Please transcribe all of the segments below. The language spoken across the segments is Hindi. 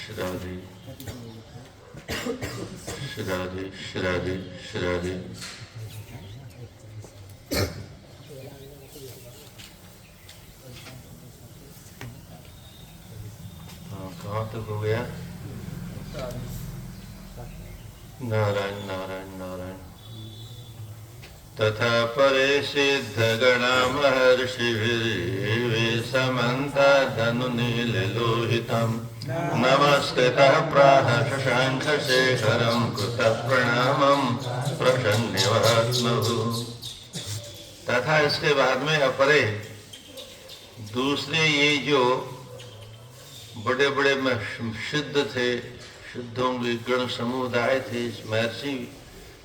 श्राद्धि श्राद्धि श्राद्धि श्राद्धि। कहाँ तक हो गया? नारायण नारायण नारायण। तथा परे सिद्ध गणा महर्षिभिर्वे समन्ता धनु नील लोहितम नमस्कृतः प्राह शशांक शेखरम कृतः प्रणामम प्रसन्नवत्मभु। तथा इसके बाद में अपरे दूसरे ये जो बड़े बड़े सिद्ध थे, सिद्धों के गण समुदाय थे, इस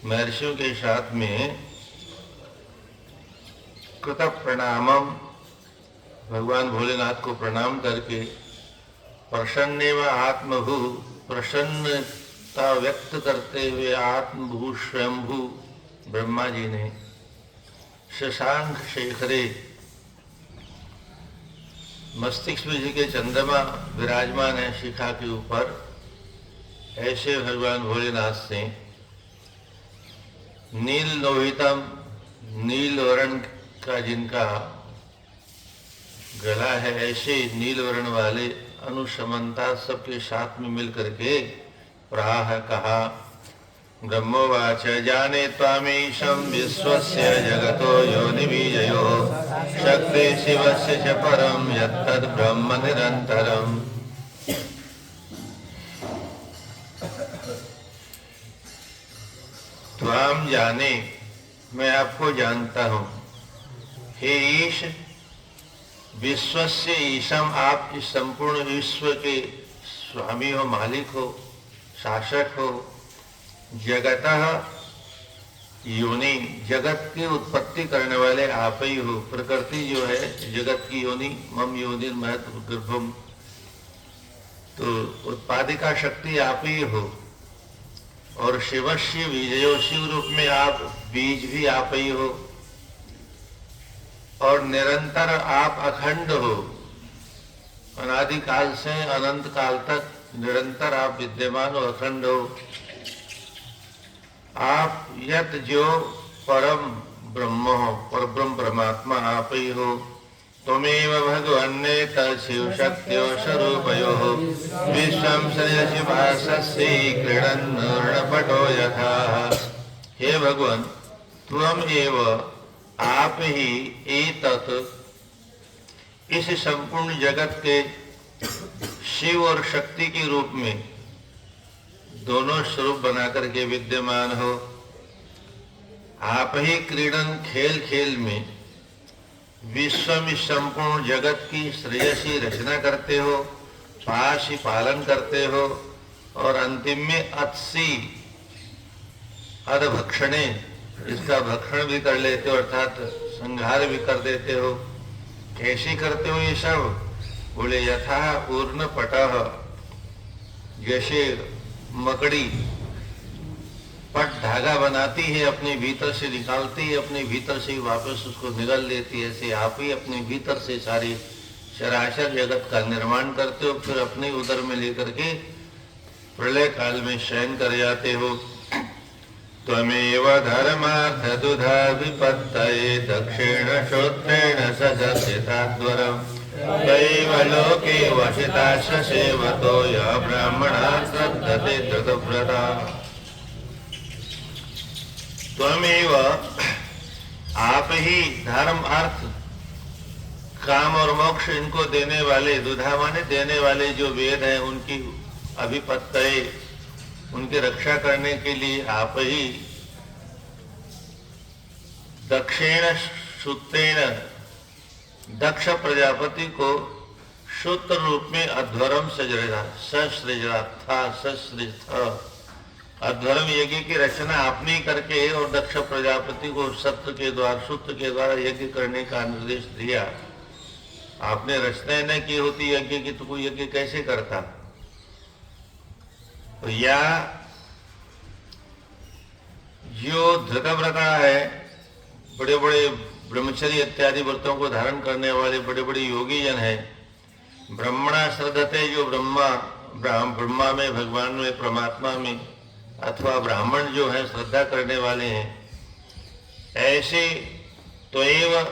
महर्षियों के साथ में कृत प्रणामम भगवान भोलेनाथ को प्रणाम करके प्रसन्नेव आत्मभू प्रसन्नता व्यक्त करते हुए आत्मभू स्वयंभू ब्रह्मा जी ने शशांक शेखरे मस्तिष्क में जी के चंद्रमा विराजमान है शिखा के ऊपर, ऐसे भगवान भोलेनाथ से नील लोहितम नील वर्ण का जिनका गला है, ऐसे नील वर्ण वाले अनुसमंता सबके साथ में मिल करके प्राह कहा। ब्रह्मोवाच जाने त्वामीशं विश्वस्य जगतो योनिबीजयो शक्ति शिवस्य च परं यत्तद् ब्रह्म निरन्तरम्। त्वाम जाने, मैं आपको जानता हूँ। हे ईश, विश्वस्य ईशम, आप इस संपूर्ण विश्व के स्वामी हो, मालिक हो, शासक हो। जगतः योनि, जगत की उत्पत्ति करने वाले आप ही हो। प्रकृति जो है जगत की योनि, मम योनि महत्व गर्भम, तो उत्पादिका शक्ति आप ही हो। और शिवस्य बीजयो, शिव रूप में आप बीज भी आप ही हो। और निरंतर आप अखंड हो, अनादिकाल से अनंत काल तक निरंतर आप विद्यमान हो, अखंड हो। आप यत जो परम ब्रह्म हो, परब्रह्म परमात्मा आप ही हो। त्वमेव भगवन्ने तत्शिव शक्त्यो स्वरूपयो विश्वं श्रेयसि भाससे क्रीडन् रणपटो यथा। हे भगवान, त्वम एव, आप ही एतत्, इस संपूर्ण जगत के शिव और शक्ति के रूप में दोनों स्वरूप बनाकर के विद्यमान हो। आप ही क्रीडन, खेल खेल में विश्व में संपूर्ण जगत की श्रेयसी रचना करते हो, पाशी पालन करते हो, और अंतिम में अत्सी अधभक्षणे, इसका भक्षण भी कर लेते हो, अर्थात संहार भी कर देते हो। कैसे करते हो ये सब? बोले यथा पूर्ण पटः, जैसे मकड़ी पट धागा बनाती है, अपने भीतर से निकालती है, अपने भीतर से वापस उसको निगल लेती है, ऐसे आप ही अपने भीतर से सारी चराचर जगत का निर्माण करते हो, फिर अपने उदर में लेकर के प्रलय काल में शयन कर जाते हो। त्वमेव धर्मार्थ दुधा विपत्तये दक्षिण श्रोत्रेण सदस्यताद्वरम् दैव लोके वशिताश्च सेवतो यः ब्राह्मणः श्रद्धते धृतव्रता। त्वमेव, आप ही धर्म अर्थ काम और मोक्ष इनको देने वाले, दुधा माने देने वाले जो वेद हैं उनकी अभिपत्तये, उनकी रक्षा करने के लिए आप ही दक्षिण सूत्रेण, दक्ष प्रजापति को सूत्र रूप में अध्वरम ससृजता अध्वरम यज्ञ की रचना आपने ही करके और दक्ष प्रजापति को सत्र के द्वारा, सूत्र के द्वारा यज्ञ करने का निर्देश दिया। आपने रचना न की होती यज्ञ की तो कोई यज्ञ कैसे करता? तो या जो धृतव्रता है, बड़े बड़े ब्रह्मचर्य इत्यादि व्रतों को धारण करने वाले बड़े बड़े योगी जन हैं। ब्रह्मणा श्रद्धते, जो ब्रह्मा ब्रह्मा में, भगवान में, परमात्मा में, अथवा ब्राह्मण जो है श्रद्धा करने वाले हैं, ऐसे तो एव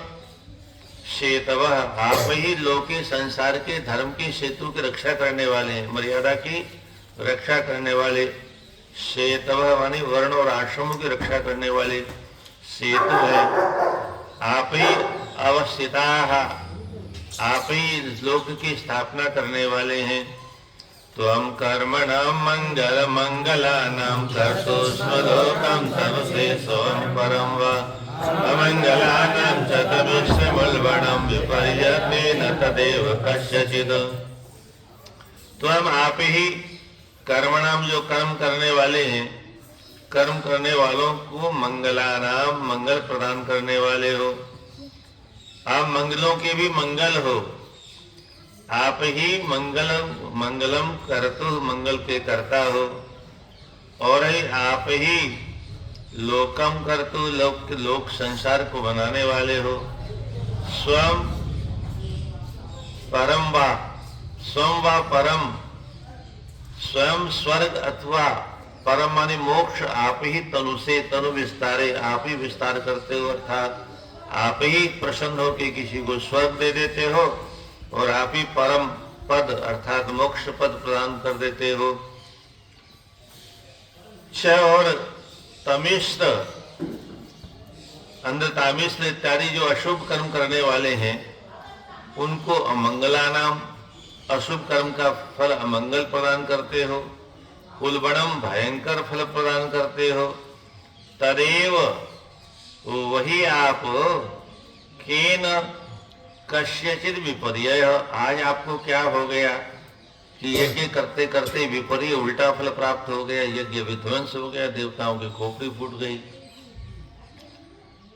सेतवः, आप ही लोग के संसार के धर्म की सेतु की रक्षा करने वाले हैं, मर्यादा की रक्षा करने वाले। सेतवः माने वर्ण और आश्रमों की रक्षा करने वाले सेतु है। आप ही अवस्थिताः, आप ही लोक की स्थापना करने वाले हैं। त्वं कर्मणां मंगल मंगलानां कर्तु स्वलोकं तवसे सोम परम वा अमंगलानां च तमिश्रमूलवनं विपर्यतेन तदेव कस्यचित्। त्वं आप ही कर्मणाम, जो कर्म करने वाले हैं, कर्म करने वालों को मंगलानाम, मंगल प्रदान करने वाले हो। आप मंगलों के भी मंगल हो। आप ही मंगलम करतु, मंगल के कर्ता हो। और आप ही लोकम करतु, लोक संसार को बनाने वाले हो। स्वम परम वा, स्वम वा परम, स्वयं स्वर्ग अथवा परम माने मोक्ष आप ही तनु से, तनु विस्तारे, आप ही विस्तार करते हो, अर्थात आप ही प्रसन्न हो कि किसी को स्वर्ग दे देते हो, और आप ही परम पद अर्थात मोक्ष पद प्रदान कर देते हो। छ और तमिश्र, अंदर तामिश्र इत्यादि जो अशुभ कर्म करने वाले हैं, उनको अमंगलानाम, अशुभ कर्म का फल अमंगल प्रदान करते हो। उल्बणम, भयंकर फल प्रदान करते हो। तदेव, वही आप केन कस्यचित् विपर्यय, आज आपको क्या हो गया कि यज्ञ करते करते विपर्य, उल्टा फल प्राप्त हो गया, यज्ञ विध्वंस हो गया, देवताओं की खोपड़ी फूट गई।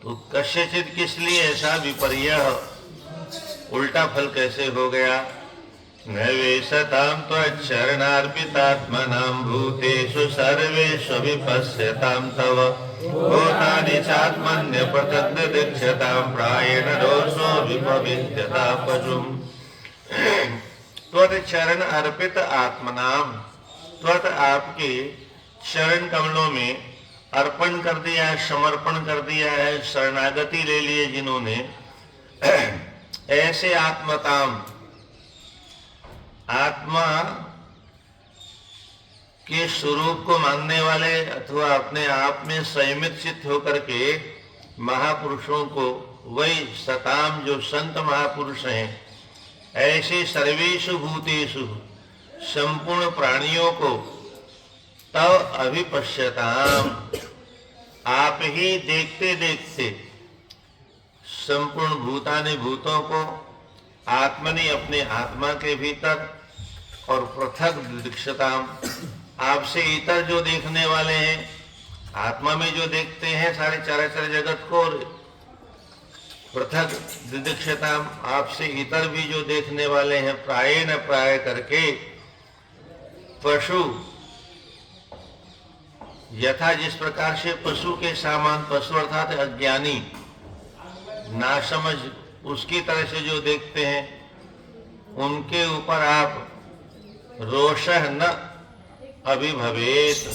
तो कस्यचित् किस लिए ऐसा विपर्य, उल्टा फल कैसे हो गया। नैवेशतां त्वच्चरणार्पितात्मनां भूतेषु सर्वेषु विपश्यतां तव भूतानि चात्मन्यप्रतद्दीक्षतां प्रायेण दोषो विपविद्यता पशुम्। त्वच्चरण अर्पित आत्मनाम, त्वत् आपके चरण कमलों में अर्पण कर दिया है, समर्पण कर दिया है, शरणागति ले लिए जिन्होंने, ऐसे आत्मताम, आत्मा के स्वरूप को मानने वाले अथवा अपने आप में संयमित चित्त होकर के महापुरुषों को, वही सताम जो संत महापुरुष हैं, ऐसे सर्वेषु भूतेषु संपूर्ण प्राणियों को तव अभिपश्यताम, आप ही देखते देखते संपूर्ण भूतानि भूतों को, आत्मनि अपने आत्मा के भीतर, और पृथक दीक्षताम, आपसे इतर जो देखने वाले हैं, आत्मा में जो देखते हैं सारे चराचर जगत को, और पृथक दीक्षताम, आपसे इतर भी जो देखने वाले हैं, प्राय न प्राय करके, पशु यथा जिस प्रकार से पशु के सामान, पशु अर्थात अज्ञानी, नासमझ, उसकी तरह से जो देखते हैं, उनके ऊपर आप रोषः न अभिभवेत,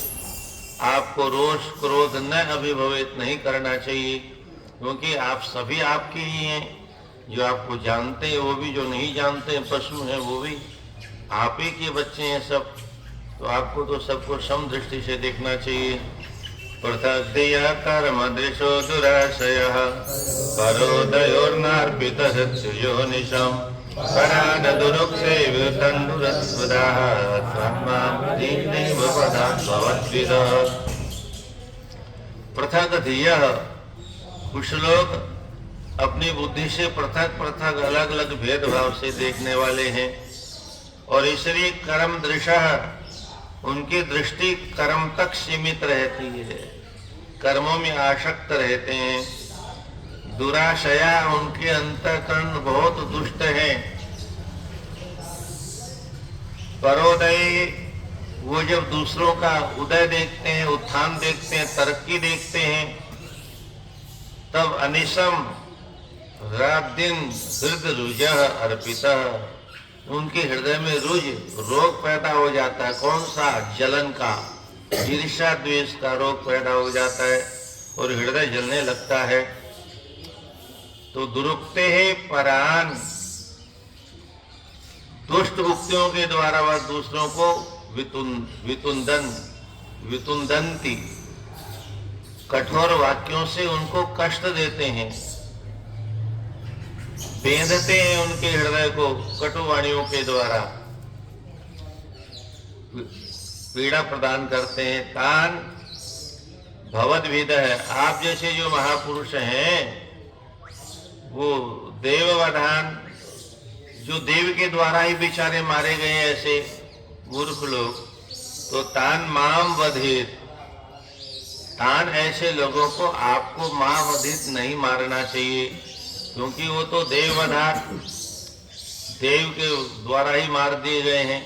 आपको रोष क्रोध न अभिभवेत नहीं करना चाहिए, क्योंकि आप सभी आपके ही हैं। जो आपको जानते हैं वो भी, जो नहीं जानते हैं पशु हैं वो भी आप ही के बच्चे हैं सब। तो आपको तो सबको समदृष्टि से देखना चाहिए। पृथग्धिया कर्म दृशो दुराशयः परोदयोर्नार्पितः योनिशम् पराद दुरुक्षे वितण्डुरस्वदाः त्वन्मादीनैव पदात् भवद्विदः। पृथक धियः, कुछ लोग अपनी बुद्धि से पृथक पृथक अलग अलग भेदभाव से देखने वाले हैं, और इसलिए कर्म दृशः, उनकी दृष्टि कर्म तक सीमित रहती है, कर्मों में आसक्त रहते हैं। दुराशया, उनके अंतःकरण बहुत दुष्ट है। परोदय, वो जब दूसरों का उदय देखते हैं, उत्थान देखते हैं, तरक्की देखते हैं, तब अनिशम, रात दिन हृदय रुजः अर्पितः, उनके हृदय में रोग पैदा हो जाता है। कौन सा? जलन का, ईर्ष्या द्वेष का रोग पैदा हो जाता है और हृदय जलने लगता है। तो दुरुक्ते है परान, दुष्ट उक्तियों के द्वारा वह दूसरों को वितुंदंती, कठोर वाक्यों से उनको कष्ट देते हैं, बेंधते हैं उनके हृदय को कटुवाणियों के द्वारा, पीड़ा प्रदान करते हैं। तान भवद्भिद है, आप जैसे जो महापुरुष हैं वो देववधान, जो देव के द्वारा ही बेचारे मारे गए ऐसे मूर्ख लोग, तो तान माम वधित, तान ऐसे लोगों को आपको मां वधित नहीं मारना चाहिए, क्योंकि वो तो देववधान, देव के द्वारा ही मार दिए गए हैं।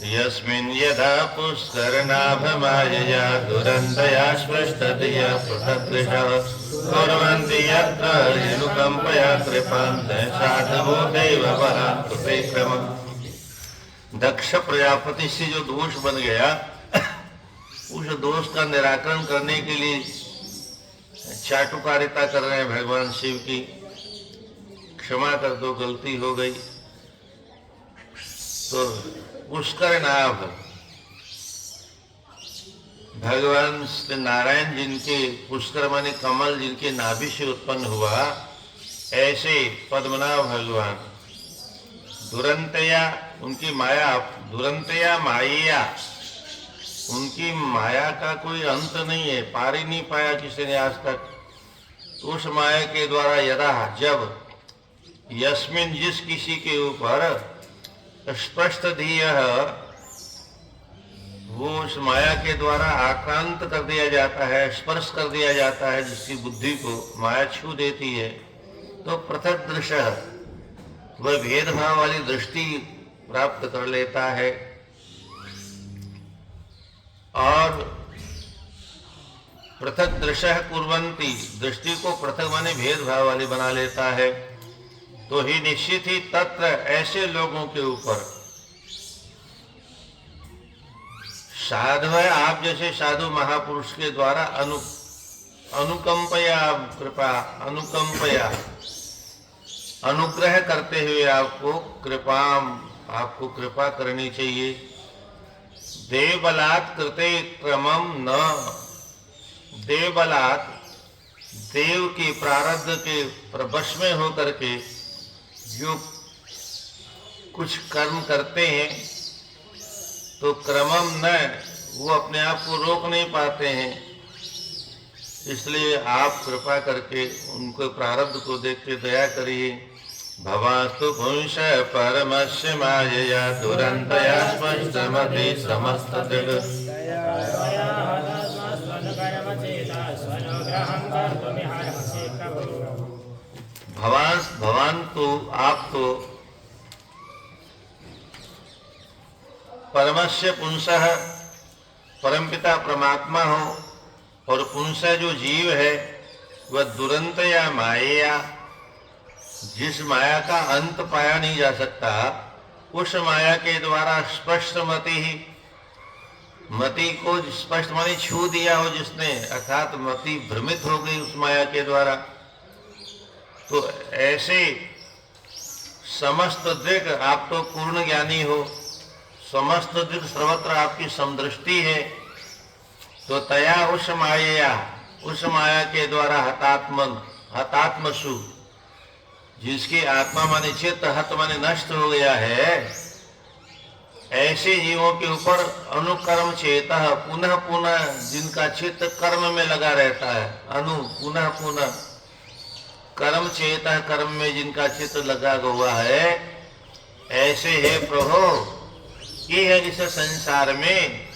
यस्मिन् यदा पुष्करनाभमायया दुरन्तया स्पृष्टतया पृथक्दृशः कुर्वन्ति यत्र अनुकम्पया कृपां साधवो देववरान् कृते क्रमम्। दक्ष प्रजापति से जो दोष बन गया, उस दोष का निराकरण करने के लिए चाटुकारिता कर रहे हैं भगवान शिव की। क्षमा कर दो, गलती हो गई। तो पुष्कर नाभ, भगवान श्री नारायण जिनके पुष्कर माने कमल, जिनके नाभि से उत्पन्न हुआ, ऐसे पद्मनाभ भगवान दुरंतया, उनकी माया, दुरंतया माया, उनकी माया का कोई अंत नहीं है, पार ही नहीं पाया किसी ने आज तक। तो उस माया के द्वारा यदा, जब, यस्मिन, जिस किसी के ऊपर स्पष्ट धीय, वो उस माया के द्वारा आक्रांत कर दिया जाता है, स्पर्श कर दिया जाता है, जिसकी बुद्धि को माया छू देती है, तो पृथक दृश्य, वह भेदभाव वाली दृष्टि प्राप्त कर लेता है और पृथक दृश्य कुर्वन्ति, दृष्टि को पृथक माने भेदभाव वाली बना लेता है। तो ही निश्चित ही तत्र, ऐसे लोगों के ऊपर, साधु है आप जैसे साधु महापुरुष के द्वारा अनुकंपया कृपा, अनुकंपया अनुग्रह करते हुए आपको कृपा करनी चाहिए। देवबलात् कृते क्रमम न, देवबलात्, देव के प्रारब्ध के प्रवश में होकर के जो कुछ कर्म करते हैं, तो क्रमम न, वो अपने आप को रोक नहीं पाते हैं, इसलिए आप कृपा करके उनको प्रारब्ध को देख के दया करिए। भवास्तु पुंस परमस्य मायया दुरंतया स्पष्टमति समस्त दृढ़। भगवान तो आप तो परमस्य पुंसः, परमपिता परमात्मा हो, और पुंस जो जीव है वह दुरंत या माया, जिस माया का अंत पाया नहीं जा सकता, उस माया के द्वारा स्पष्ट मति ही, मति को स्पष्ट माने छू दिया हो जिसने, अर्थात मति भ्रमित हो गई उस माया के द्वारा। तो ऐसे समस्त दृक्, आप तो पूर्ण ज्ञानी हो, समस्त दृक् सर्वत्र आपकी समदृष्टि है, तो तया उस माया के द्वारा हतात्मसु, जिसकी आत्मा माने चित्त, हत माने नष्ट हो गया है, ऐसे जीवों के ऊपर अनुकर्म चेतः, पुनः पुनः जिनका चित्त कर्म में लगा रहता है, पुनः पुनः कर्म चेतः, कर्म में जिनका चित्त लगा हुआ है, ऐसे है प्रभु, ये है इस संसार में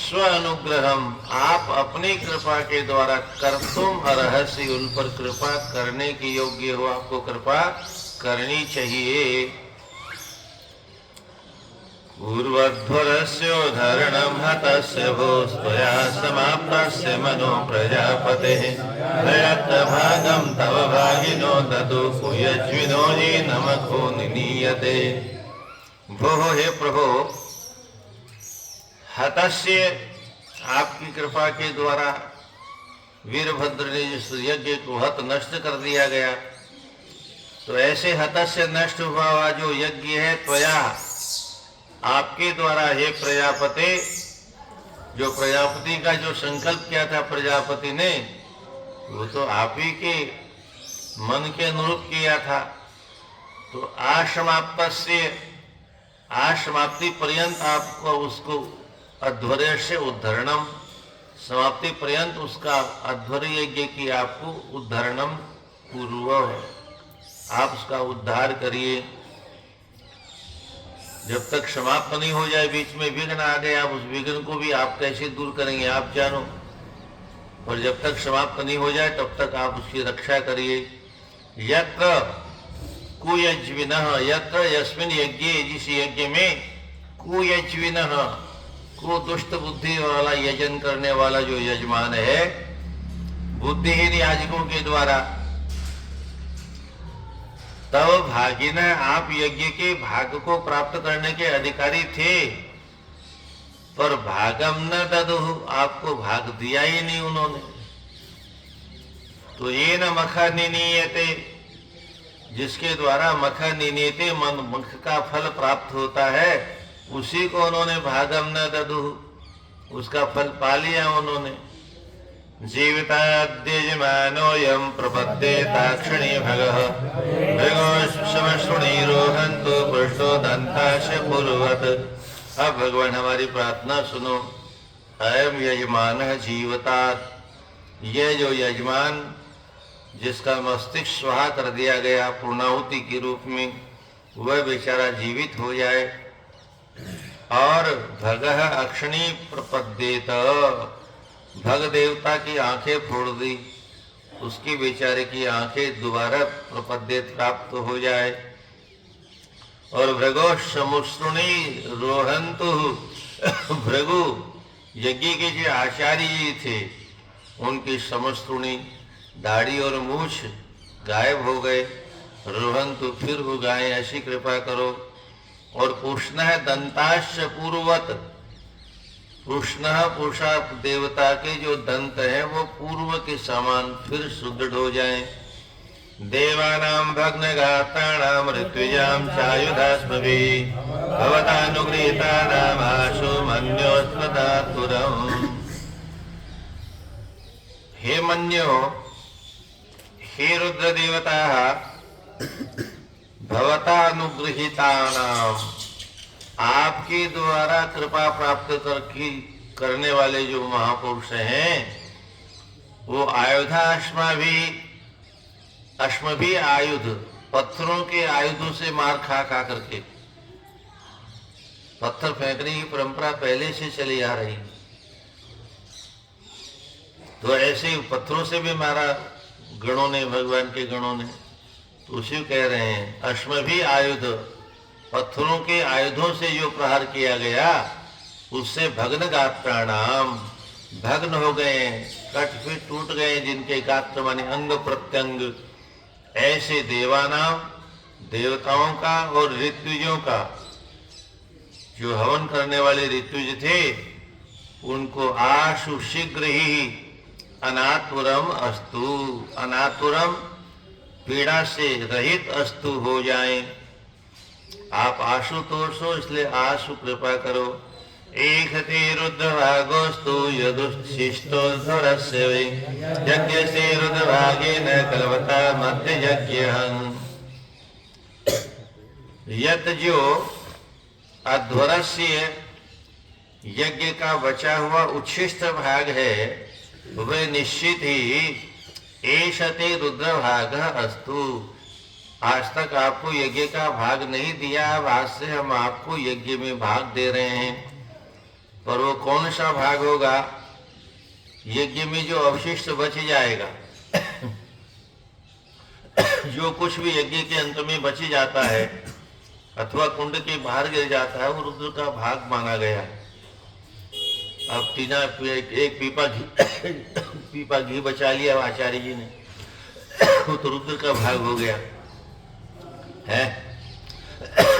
स्व अनुग्रहम, आप अपनी कृपा के द्वारा कर्तुम अर्हसि, उन पर कृपा करने के योग्य हो, आपको कृपा करनी चाहिए। पूर्वध्वरस्योद्धरणं हतस्य भूस्त्वया समाप्तस्य मनो प्रजापतेः प्रयत्नभागं तव भागिनो ददु कुयज्विनो ये नमको निनीयते। भोः हे प्रभु, हतस्य आपकी कृपा के द्वारा वीरभद्र ने जिस यज्ञ को हत नष्ट कर दिया गया, तो ऐसे हतस्य नष्ट हुआ जो यज्ञ है त्वया आपके द्वारा हे प्रजापते, जो प्रजापति का जो संकल्प किया था प्रजापति ने, वो तो आप ही के मन के अनुरूप किया था। तो आसमाप्ति पर्यंत आपको उसको अध्वर्य से उद्धरणम, समाप्ति पर्यंत उसका अध्वर्य यज्ञ की आपको उद्धरणम पूर्व आप उसका उद्धार करिए। जब तक समाप्त नहीं हो जाए, बीच में विघ्न आ गए, आप उस विघ्न को भी आप कैसे दूर करेंगे आप जानो। और जब तक समाप्त नहीं हो जाए तब तक आप उसकी रक्षा करिए। यत्र कुयज्विनः, यत्र यस्मिन् यज्ञे, जिस यज्ञ में कुयज्विनः, को दुष्ट बुद्धि वाला यजन करने वाला जो यजमान है, बुद्धिहीन याजकों के द्वारा, तब भागिन आप यज्ञ के भाग को प्राप्त करने के अधिकारी थे, पर भागम न ददुहु, आपको भाग दिया ही नहीं उन्होंने। तो ये न मखा निनीयते, जिसके द्वारा मखा निनीयते, मख का फल प्राप्त होता है, उसी को उन्होंने भागम न ददुहु, उसका फल पा लिया उन्होंने। जीविताद्यजमानोऽयं प्रपद्येताक्षणे भगः भृगोश्चमश्रुणीरोहन्तु पृष्ठो दन्ताश पूर्वत। अब भगवान हमारी प्रार्थना सुनो। अयम यजमान जीवतात, ये जो यजमान जिसका मस्तिष्क स्वाहा कर दिया गया पूर्णाहुति के रूप में, वह बेचारा जीवित हो जाए। और भगः अक्षणी प्रपद्येत, भग देवता की आंखें फोड़ दी, उसकी बेचारे की आंखें दोबारा प्रपद्येत प्राप्त हो जाए। और भृगो समुश्रुणी रोहंतु, भृगु यज्ञ के जो आचार्य जी थे, उनकी समश्रुणी दाढ़ी और मूछ गायब हो गए। रोहंतु, फिर हो गाय, ऐसी कृपा करो। और पुष्ण दंताश पूर्वत, पुष्ण पुरुषा देवता के जो दंत हैं वो पूर्व के समान फिर सुदृढ़ हो जाएं। देवानां भग्नगात्राणां ऋत्विजां चायुधास्मभिः भवतानुगृहीतानाम् आशु मन्योस्मदातुरम्। हे मन्यो, हे रुद्र देवताः, भवतानुगृहीतानां, आपके द्वारा कृपा प्राप्त करने वाले जो महापुरुष हैं, वो अश्म भी आयुध, पत्थरों के आयुधों से मार खा करके, पत्थर फेंकने की परंपरा पहले से चली आ रही, तो ऐसे पत्थरों से भी मारा गणों ने, भगवान के गणों ने। तो उसी कह रहे हैं अश्म भी आयुध, पत्थरों के आयुधों से जो प्रहार किया गया, उससे भग्न गात्राणाम, भग्न हो गए, कट फिर टूट गए जिनके गात्र माने अंग प्रत्यंग। ऐसे देवानाम, देवताओं का और ऋत्विजों का, जो हवन करने वाले ऋत्विज थे, उनको आशु शीघ्र ही अनातुरम अस्तु, अनातुरम पीड़ा से रहित अस्तु हो जाएं। आप आशुतोष हो, इसलिए आशु कृपा करो। एक ते रुद्रभागोस्तु यदुशिष्टोद्धरस्य वै यज्ञस्य रुद्रभागेन कल्वता मध्य यज्ञहं। यत जो अध्वरस्य यज्ञ का बचा हुआ उच्छिष्ट भाग है, वह निश्चित ही एषते रुद्रभाग अस्तु। आज तक आपको यज्ञ का भाग नहीं दिया, अब आज से हम आपको यज्ञ में भाग दे रहे हैं। पर वो कौन सा भाग होगा? यज्ञ में जो अवशिष्ट बच जाएगा, जो कुछ भी यज्ञ के अंत में बच जाता है, अथवा कुंड के बाहर गिर जाता है, वो रुद्र का भाग माना गया। अब एक पीपा घी बचा लिया आचार्य जी ने, वो तो रुद्र का भाग हो गया है।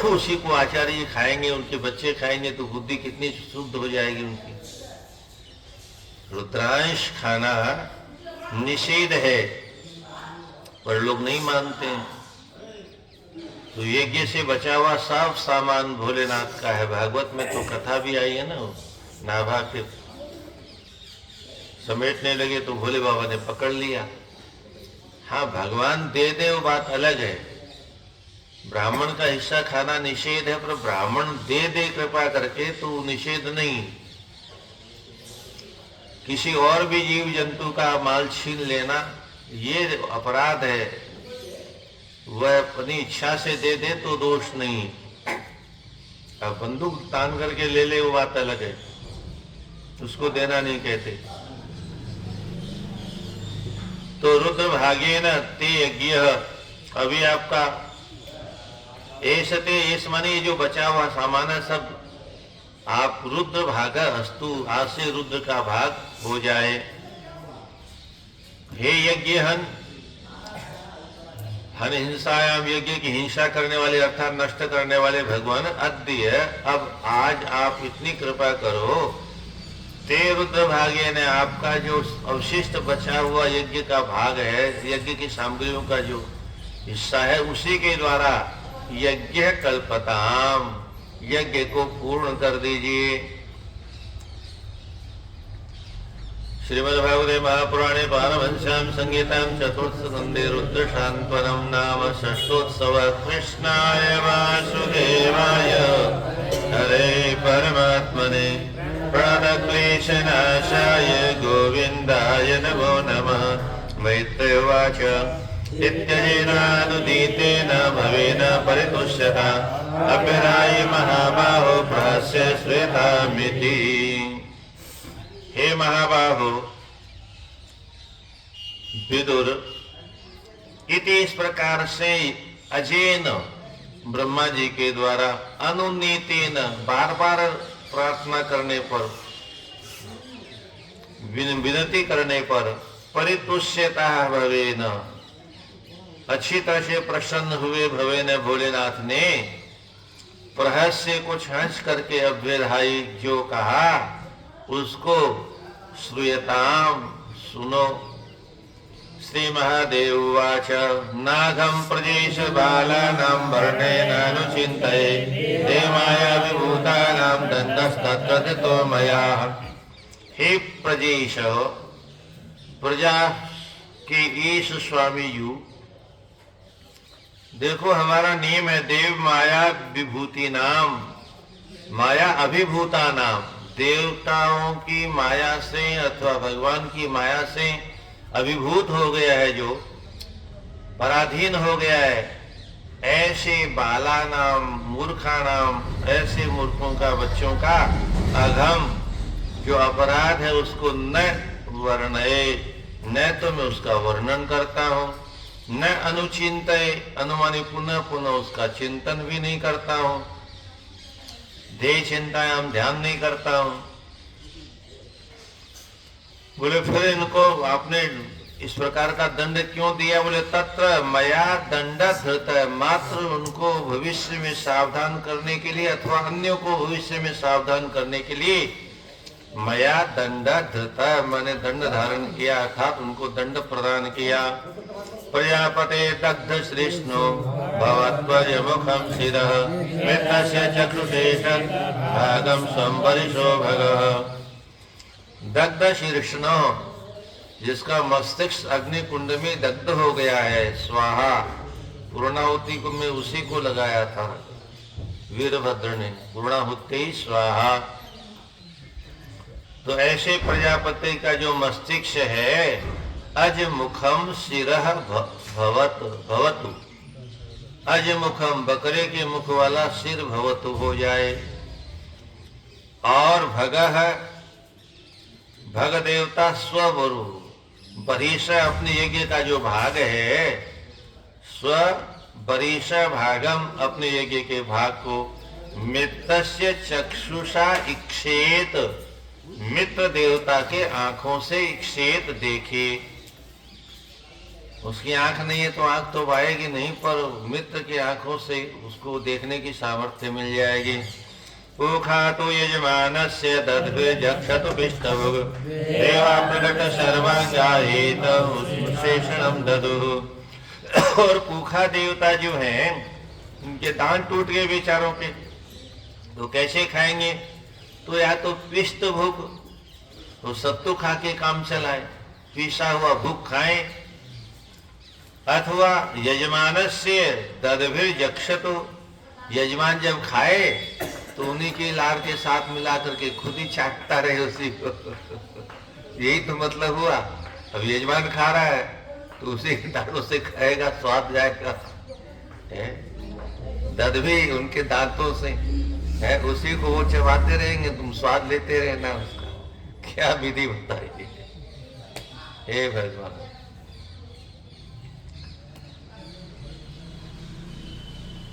उसी को आचार्य जी खाएंगे, उनके बच्चे खाएंगे, तो बुद्धि कितनी शुद्ध हो जाएगी उनकी। रुद्रांश खाना निषेध है, पर लोग नहीं मानते हैं। तो यज्ञ से बचा हुआ सब सामान भोलेनाथ का है। भागवत में तो कथा भी आई है ना, नाभा के समेटने लगे तो भोले बाबा ने पकड़ लिया। हाँ, भगवान दे दे वो बात अलग है। ब्राह्मण का हिस्सा खाना निषेध है, पर ब्राह्मण दे दे कृपा करके तो निषेध नहीं। किसी और भी जीव जंतु का माल छीन लेना ये अपराध है। वह अपनी इच्छा से दे दे तो दोष नहीं। अब बंदूक तान करके ले ले वो बात अलग है, उसको देना नहीं कहते। तो रुद्र भागेन ते यज्ञ, अभी आपका ऐस माने जो बचा हुआ सामान है सब आप रुद्र भागा अस्तु, आज से रुद्र का भाग हो जाए। हे यज्ञ हन हिंसायाम, यज्ञ की हिंसा करने वाले अर्थात नष्ट करने वाले भगवान अद्य, अब आज आप इतनी कृपा करो, ते रुद्र भागे ने, आपका जो अवशिष्ट बचा हुआ यज्ञ का भाग है, यज्ञ की सामग्रियों का जो हिस्सा है, उसी के द्वारा यज्ञ कल्पताम, यज्ञ को पूर्ण कर दीजिए। श्रीमद्भागवते महापुराणे पारमहंस्यां संहितां चतुर्थ स्कन्धे रुद्र शान्त्वनं नाम षष्ठोत्सव। कृष्णाय वासुदेवाय हरे परमात्मने प्रणक्लेशनाशाय गोविन्दाय नमो नमः। मैत्रेय उवाच इत्यजेनानुदीतेन भवेन परितुष्यता अभ्यराय महाबाहो प्रहस्य श्वेतामिति। हे महाबाहो विदुर, इति इस प्रकार से अजेन ब्रह्मा जी के द्वारा अनुनीतेन बार बार प्रार्थना करने पर, विनती करने पर, परितुष्यता भवेन, अच्छी तरह से प्रसन्न हुए भवेन भोलेनाथ ने, प्रहस्य कुछ हंस करके अभ्यधाई जो कहा उसको श्रूयताम सुनो। श्री महादेव उवाच नाघं प्रजेश बालानां वर्णेनानुचिन्तये देवाय विभूतानां दण्डस्तत्र मया। हे प्रजेश, प्रजा के ईश स्वामी यू, देखो हमारा नियम है देव माया विभूति नाम, माया अभिभूता नाम, देवताओं की माया से अथवा भगवान की माया से अभिभूत हो गया है, जो पराधीन हो गया है, ऐसे बाला नाम मूर्खा नाम, ऐसे मूर्खों का, बच्चों का अघम जो अपराध है उसको न वर्णये, न तो मैं उसका वर्णन करता हूँ, न अनुचिंतये, अनुमानी पुनः पुनः उसका चिंतन भी नहीं करता हूँ, ध्येय चिंतायाम ध्यान नहीं करता हूँ। बोले फिर इनको आपने इस प्रकार का दंड क्यों दिया? बोले तत्र मया दंड धृता, मात्र उनको भविष्य में सावधान करने के लिए अथवा अन्यों को भविष्य में सावधान करने के लिए मया दंड धृता, मैंने दंड धारण किया अर्थात उनको दंड प्रदान किया। प्रजापते दग्ध श्रीष्णु भवत्वज मुखम शिरः मित्रस्य चक्षुषेषं भागं संवरिषो भगः। दग्ध शीर्ष्ण, जिसका मस्तिष्क अग्नि कुंड में दग्ध हो गया है, स्वाहा, पूर्णाहुति को में उसी को लगाया था वीरभद्र ने, पूर्णाहुति स्वाहा। तो ऐसे प्रजापति का जो मस्तिष्क है, अज मुखम शिरः भवतु, अज मुखम बकरे के मुख वाला सिर भवतु हो जाए। और भगः, भग देवता स्ववरु, बरीश अपने यज्ञ का जो भाग है, स्व परिश भागम अपने यज्ञ के भाग को मित्रस्य चक्षुषा इक्षेत, मित्र देवता के आंखों से इक्षेत देखे। उसकी आंख नहीं है तो आंख तो आएगी नहीं, पर मित्र की आंखों से उसको देखने की सामर्थ्य मिल जाएगी। उखातु यजमानस्य दद्भिर्जक्षतु पिष्टभुग् देवा प्रकट सर्वांगायेत शेषणम ददुः। और पूखा देवता जो हैं उनके दांत टूट गए बेचारों के, तो कैसे खाएंगे? तो या तो पिष्ट भुग, तो सत्तू खा के काम चलाए, पीसा हुआ भुग खाए, अथवा यजमानस्य दद्भिर्जक्षतु, यजमान जब खाए तो उन्हीं के लार के साथ मिला करके खुद ही चाटता रहे उसी को। यही तो मतलब हुआ। अब यजमान खा रहा है तो उसी के दांतों से खाएगा, स्वाद जाएगा। दद भी उनके दांतों से है, उसी को वो चबाते रहेंगे, तुम स्वाद लेते रहना उसका। क्या विधि बताइए हे भगवान।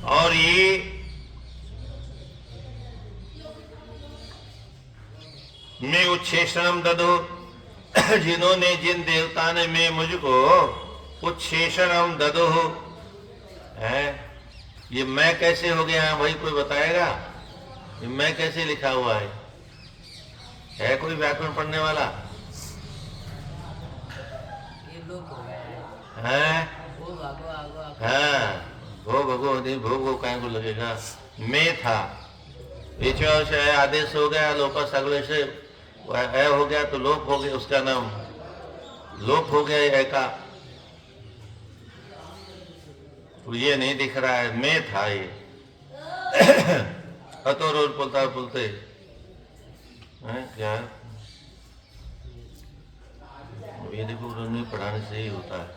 और ये मैं उच्छेषणम ददो, जिन्होंने जिन देवता ने मैं मुझको उच्छेषणम ददो है, ये मैं कैसे हो गया है वही कोई बताएगा? ये मैं कैसे लिखा हुआ है कोई व्याकरण पढ़ने वाला? ये लोग है हाँ भो भगो नहीं, भोगो कहीं को लगेगा। मैं था, पीछे से आदेश हो गया, लोकस अगले से ए हो गया तो लोप हो गया, उसका नाम लोप हो गया ए का। तो ये नहीं दिख रहा है, मैं था ये। तो रोज बोलते क्या ये देखो, नहीं पढ़ाने से ही होता है।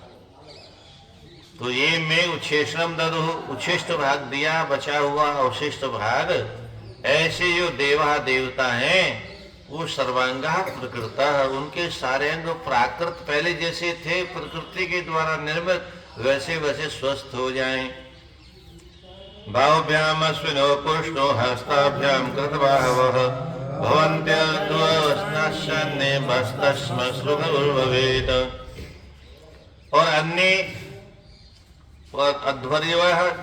तो ये मैं उच्छेषणम ददो, उच्छिष्ट भाग दिया, बचा हुआ अवशिष्ट भाग। ऐसे जो देवा देवता हैं वो सर्वांगा प्रकृता, उनके सारे अंग प्राकृत पहले जैसे थे, प्रकृति के द्वारा निर्मित, वैसे वैसे स्वस्थ हो जाएं। बाहुभ्याम अश्विनो पुष्णो हस्ताभ्याम कृतबाहवः भवन्त्यद्वस्नाशन्ने बस्तस्मश्रुभुर्भवेत्। और अन्य अध्वर्य,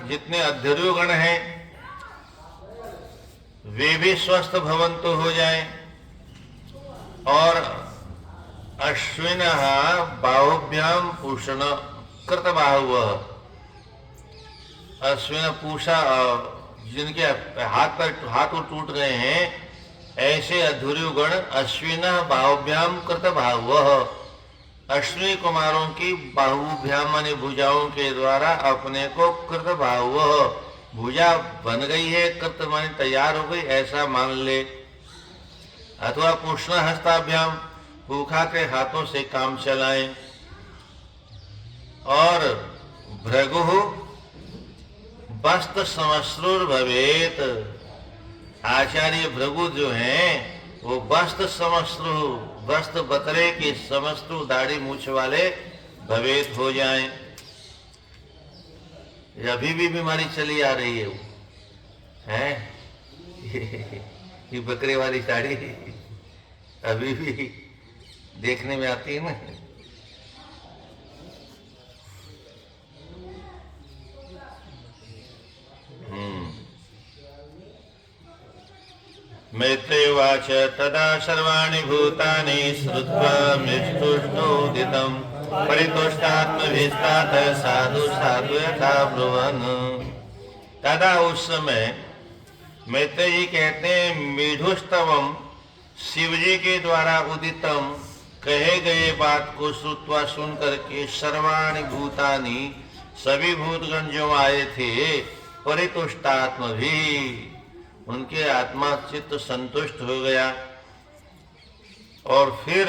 जितने अध्वर्य गण हैं वे भी स्वस्थ भवन्तु हो जाएं। और अश्विन बाहुभ्याम पूषण कृत बाहुवः, अश्विन पूषा, जिनके हाथ टूट गए हैं, ऐसे अधूर्य गण अश्विन बाहुभ्याम कृत बाहुवः, अश्विनी कुमारों की बाहुभ्याम माने भुजाओं के द्वारा अपने को कृत बाहुवः, भुजा बन गई है, कृत माने तैयार हो गई, ऐसा मान ले। अथवा पुष्ण हस्ताभ्याम, भूखा के हाथों से काम चलाएं। और भृगु बस्त समश्रुर भवेत, आचार्य भृगु जो हैं वो बस्त समश्रु, बस्त बकरे के समश्रु, दाढ़ी मूछ वाले भवेत हो जाएं। अभी भी बीमारी चली आ रही है वो है ये बकरे वाली साड़ी अभी भी देखने में आती है ना। मैत्रेयवाच तदा सर्वाणि भूतानि श्रुत्वा मृत्युष्णोदितं परितुष्टात्मभिस्तात साधु साधु यथा ब्रुवन्। तदा उस समय मैत्रेय जी कहते हैं, मीढुस्तवम, शिव जी के द्वारा उदितम कहे गए बात को श्रुत्वा सुन करके, सर्वाणि भूतानि, सभी भूतगण जो आए थे, परितुष्टात्म भी, उनके आत्मा चित्त संतुष्ट हो गया। और फिर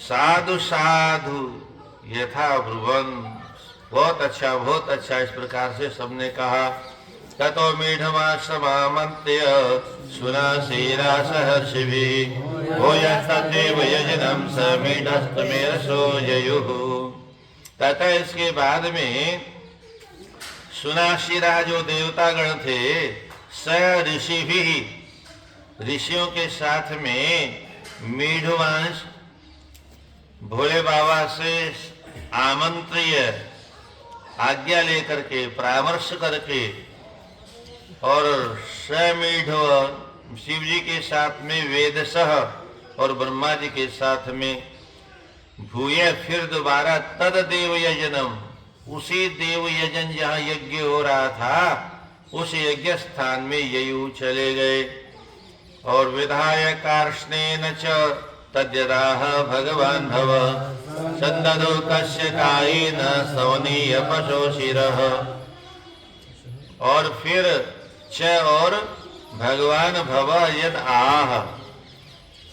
साधु साधु यथा ब्रुवन, बहुत अच्छा, इस प्रकार से सबने कहा। ततो मीढमाश्रमामन्त्य सुनासीरा सहर्षिभिः भूयस्तदेव यजनं स मीढस्तमेरसो ययुः। तथा इसके बाद में सुनाशिरा जो देवतागण थे, स ऋषि भी, ऋषियों के साथ में मीढुवंश भोले बाबा से आमंत्रिय आज्ञा लेकर के, परामर्श करके, और समीढो शिव जी के साथ में वेदसह और ब्रह्मा जी के साथ में भूये फिर दोबारा तद देव यजनम, उसी देव यजन जहाँ यज्ञ हो रहा था उस यज्ञ स्थान में ययु चले गए। और विधायकार्ष्णेन च तद्यदाह भगवान भव सन्ददो कस्य कायेन सवनीय पशो शिरः। और फिर च और भगवान भव यद आह,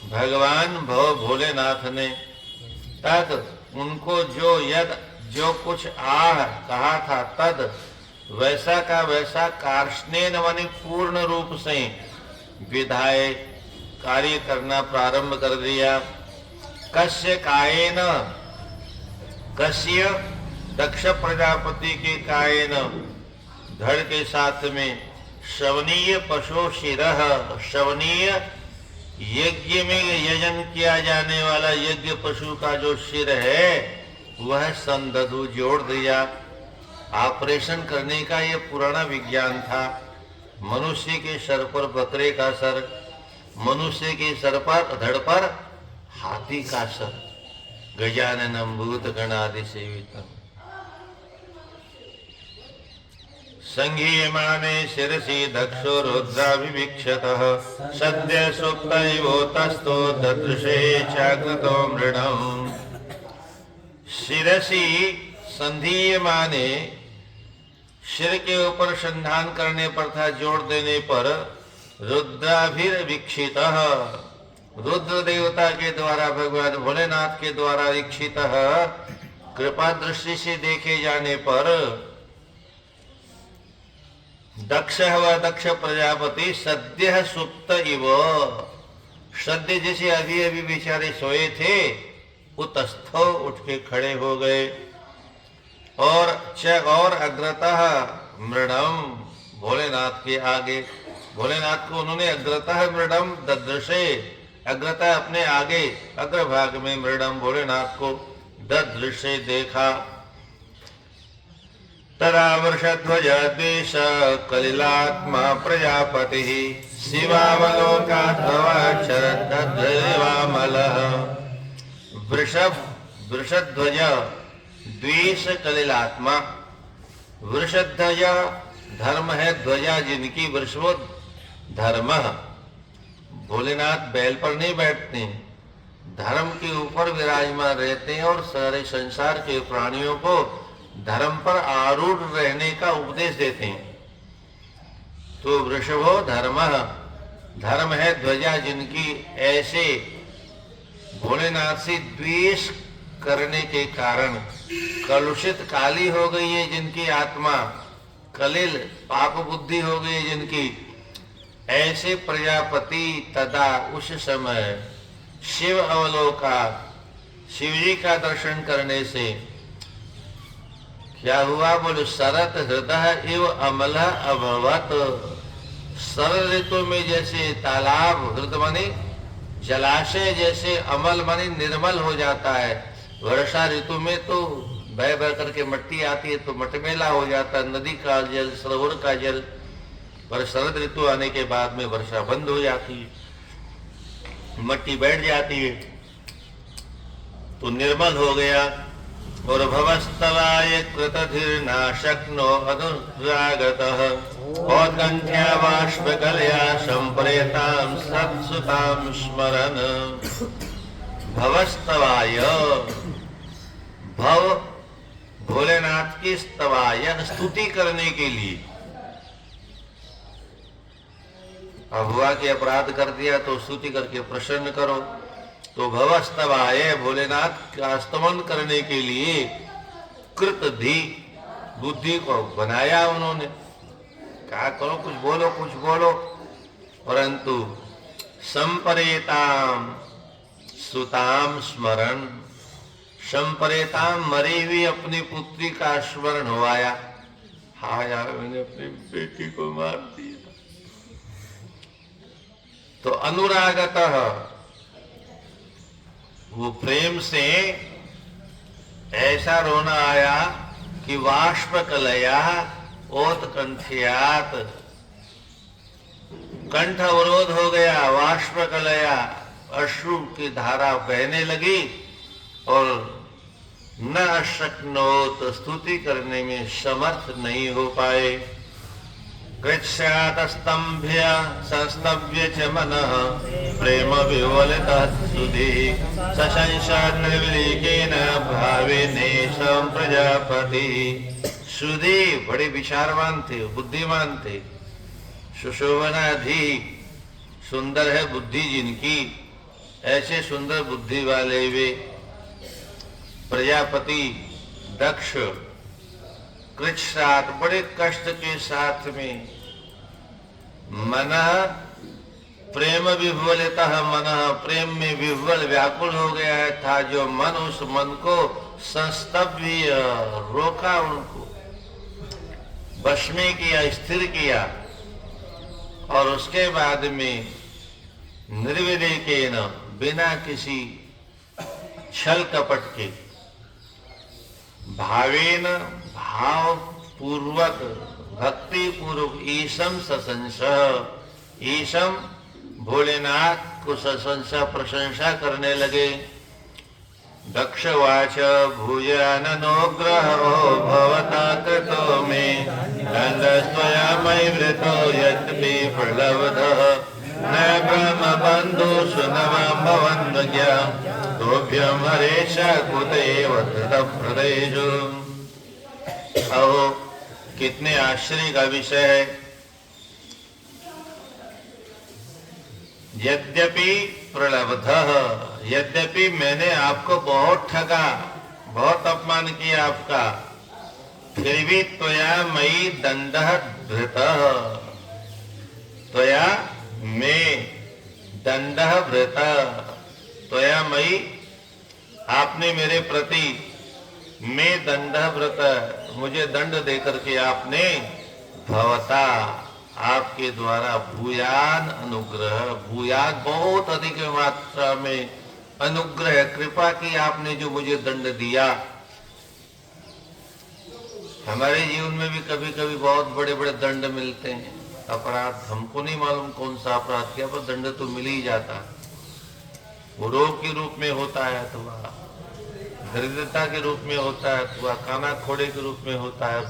भगवान भव भोलेनाथ ने तद उनको जो कुछ आह कहा था, तद वैसा का वैसा कार्ष्णेन माने पूर्ण रूप से विधाय कार्य करना प्रारंभ कर दिया। कस्य कायेन, कस्य दक्ष प्रजापति के कायेन धड़ के साथ में, श्रवणीय पशु शिरः, श्रवणीय यज्ञ में यजन किया जाने वाला यज्ञ पशु का जो सिर है वह संदधु जोड़ दिया। ऑपरेशन करने का ये पुराना विज्ञान था। मनुष्य के सर पर बकरे का सर, मनुष्य के सर पर धड़ पर हाथी का सर। गजाननं भूतगणादि सेवितम् संघीयमाने शिरसि दक्षो रुद्राभिवीक्षतः सद्य सुप्तैवोतस्थो ददृशे चाकृतो मृणम्। शिरसि संधीयमाने, सिर के ऊपर संधान करने पर था, जोड़ देने पर, रुद्राभिवीक्षितः, रुद्र देवता के द्वारा, भगवान भोलेनाथ के द्वारा वीक्षितः, कृपा दृष्टि से देखे जाने पर, दक्ष व दक्ष प्रजापति सद्य सुप्त इव, सद्य जैसे अभी अभी बेचारे सोए थे, उत्स्थो उठ के खड़े हो गए। और अग्रतः मृडम, भोलेनाथ के आगे, भोलेनाथ को उन्होंने अग्रतः मृडम ददृशे, अग्रतः अपने आगे अग्रभाग में मृडम भोलेनाथ को ददृशे देखा। तदा वृषध्वज द्वेष कलिलात्मा प्रजापति शिवावलोकात्मवाक्षरद्वैवामलः। वृषध्वज द्वेष कलिलात्मा, वृषध्वज धर्म है, ध्वजा जिनकी वृषभो धर्म। भोलेनाथ बैल पर नहीं बैठते, धर्म के ऊपर विराजमान रहते हैं और सारे संसार के प्राणियों को धर्म पर आरूढ़ रहने का उपदेश देते हैं। तो वृषभो धर्म, धर्म है ध्वजा जिनकी, ऐसे भोलेनाथ से द्वेष करने के कारण कलुषित काली हो गई है जिनकी आत्मा, कलिल पाप बुद्धि हो गई जिनकी, ऐसे प्रजापति तदा उस समय शिव अवलोका, शिव जी का दर्शन करने से क्या हुआ, बोलो शरत हृदय एव अमल अभवत। शरद ऋतु में जैसे तालाब, हृदय माने जलाशय, जैसे अमल माने निर्मल हो जाता है। वर्षा ऋतु में तो बह बह करके मिट्टी आती है तो मटमेला हो जाता है, नदी का जल, सरोवर का जल। पर शरद ऋतु आने के बाद में वर्षा बंद हो जाती है, मिट्टी बैठ जाती है, तो निर्मल हो गया। और भवस्तवाय कृतधिर्नाशक्नो अनुरागतः औत्कण्ठ्या बाष्पकलया संप्रेतां सत्सुतां स्मरन्। भवस्तवाय, भव भोलेनाथ की स्तवाय, स्तुति करने के लिए। अब हुआ कि अपराध कर दिया तो स्तुति करके प्रसन्न करो, तो भवस्तवाय, भोलेनाथ का स्तमन करने के लिए कृत धी, बुद्धि को बनाया उन्होंने। क्या करो, कुछ बोलो कुछ बोलो, परंतु संपरेताम सुताम स्मरण, संपरेताम मरी हुई अपनी पुत्री का स्मरण हो आया, हाँ यार मैंने अपनी बेटी को मार दिया। तो अनुरागतः वो प्रेम से ऐसा रोना आया कि वाष्पकलया ओतकंठियात, कंठ अवरोध हो गया, वाष्पकलया अश्रु की धारा बहने लगी और न अशक्नोत, स्तुति करने में समर्थ नहीं हो पाए। कृच्छ्रात स्तंभ्य संस्तभ्य च मनः प्रेम विवलितः सुधि सशंसा निर्विलीकेन भावेनेशं प्रजापति। सुधि बड़े विचारवान थे, बुद्धिमान थे, सुशोभनाधि, सुंदर है बुद्धि जिनकी, ऐसे सुंदर बुद्धि वाले वे प्रजापति दक्ष कृच्छ्रात बड़े कष्ट के साथ में मन प्रेम विह्वलितः, मन प्रेम में विह्वल व्याकुल हो गया था जो मन, उस मन को संस्तभ्य रोका, उनको वश में किया, स्थिर किया। और उसके बाद में निर्विलेकेन, बिना किसी छल कपट के, भावेन भाव पूर्वक, भक्ति पूर्वक, ईशम सशंस, ईशम भोलेनाथ को सशंस प्रशंसा करने लगे। दक्षवाच भूयाननोग्रहो भवता कृतो मे दण्डस्त्वया मयि वृतो यद्यपि प्रलब्धः न ब्रह्म बन्धुषु नमः भवन्वज्ञा तोभ्यं हरेश कुतैव तत्प्रदेषु। अहो कितने आश्चर्य का विषय है। यद्यपि प्रलब्धः, यद्यपि मैंने आपको बहुत ठगा, बहुत अपमान किया आपका, फिर भी त्वया मयि दंडः धृतः, त्वया में दंडः भृतः, त्वया मयि आपने मेरे प्रति में दंडः भृतः, मुझे दंड देकर के आपने भवता, आपके द्वारा भूयान अनुग्रह, भूयान बहुत अधिक मात्रा में अनुग्रह, कृपा की आपने जो मुझे दंड दिया। हमारे जीवन में भी कभी कभी बहुत बड़े बड़े दंड मिलते हैं, अपराध, हमको नहीं मालूम कौन सा अपराध किया, पर दंड तो मिल ही जाता है। वो रोग के रूप में होता है अथवा दरिद्रता के रूप में होता है, अथवा खाना खोड़े के रूप में होता है,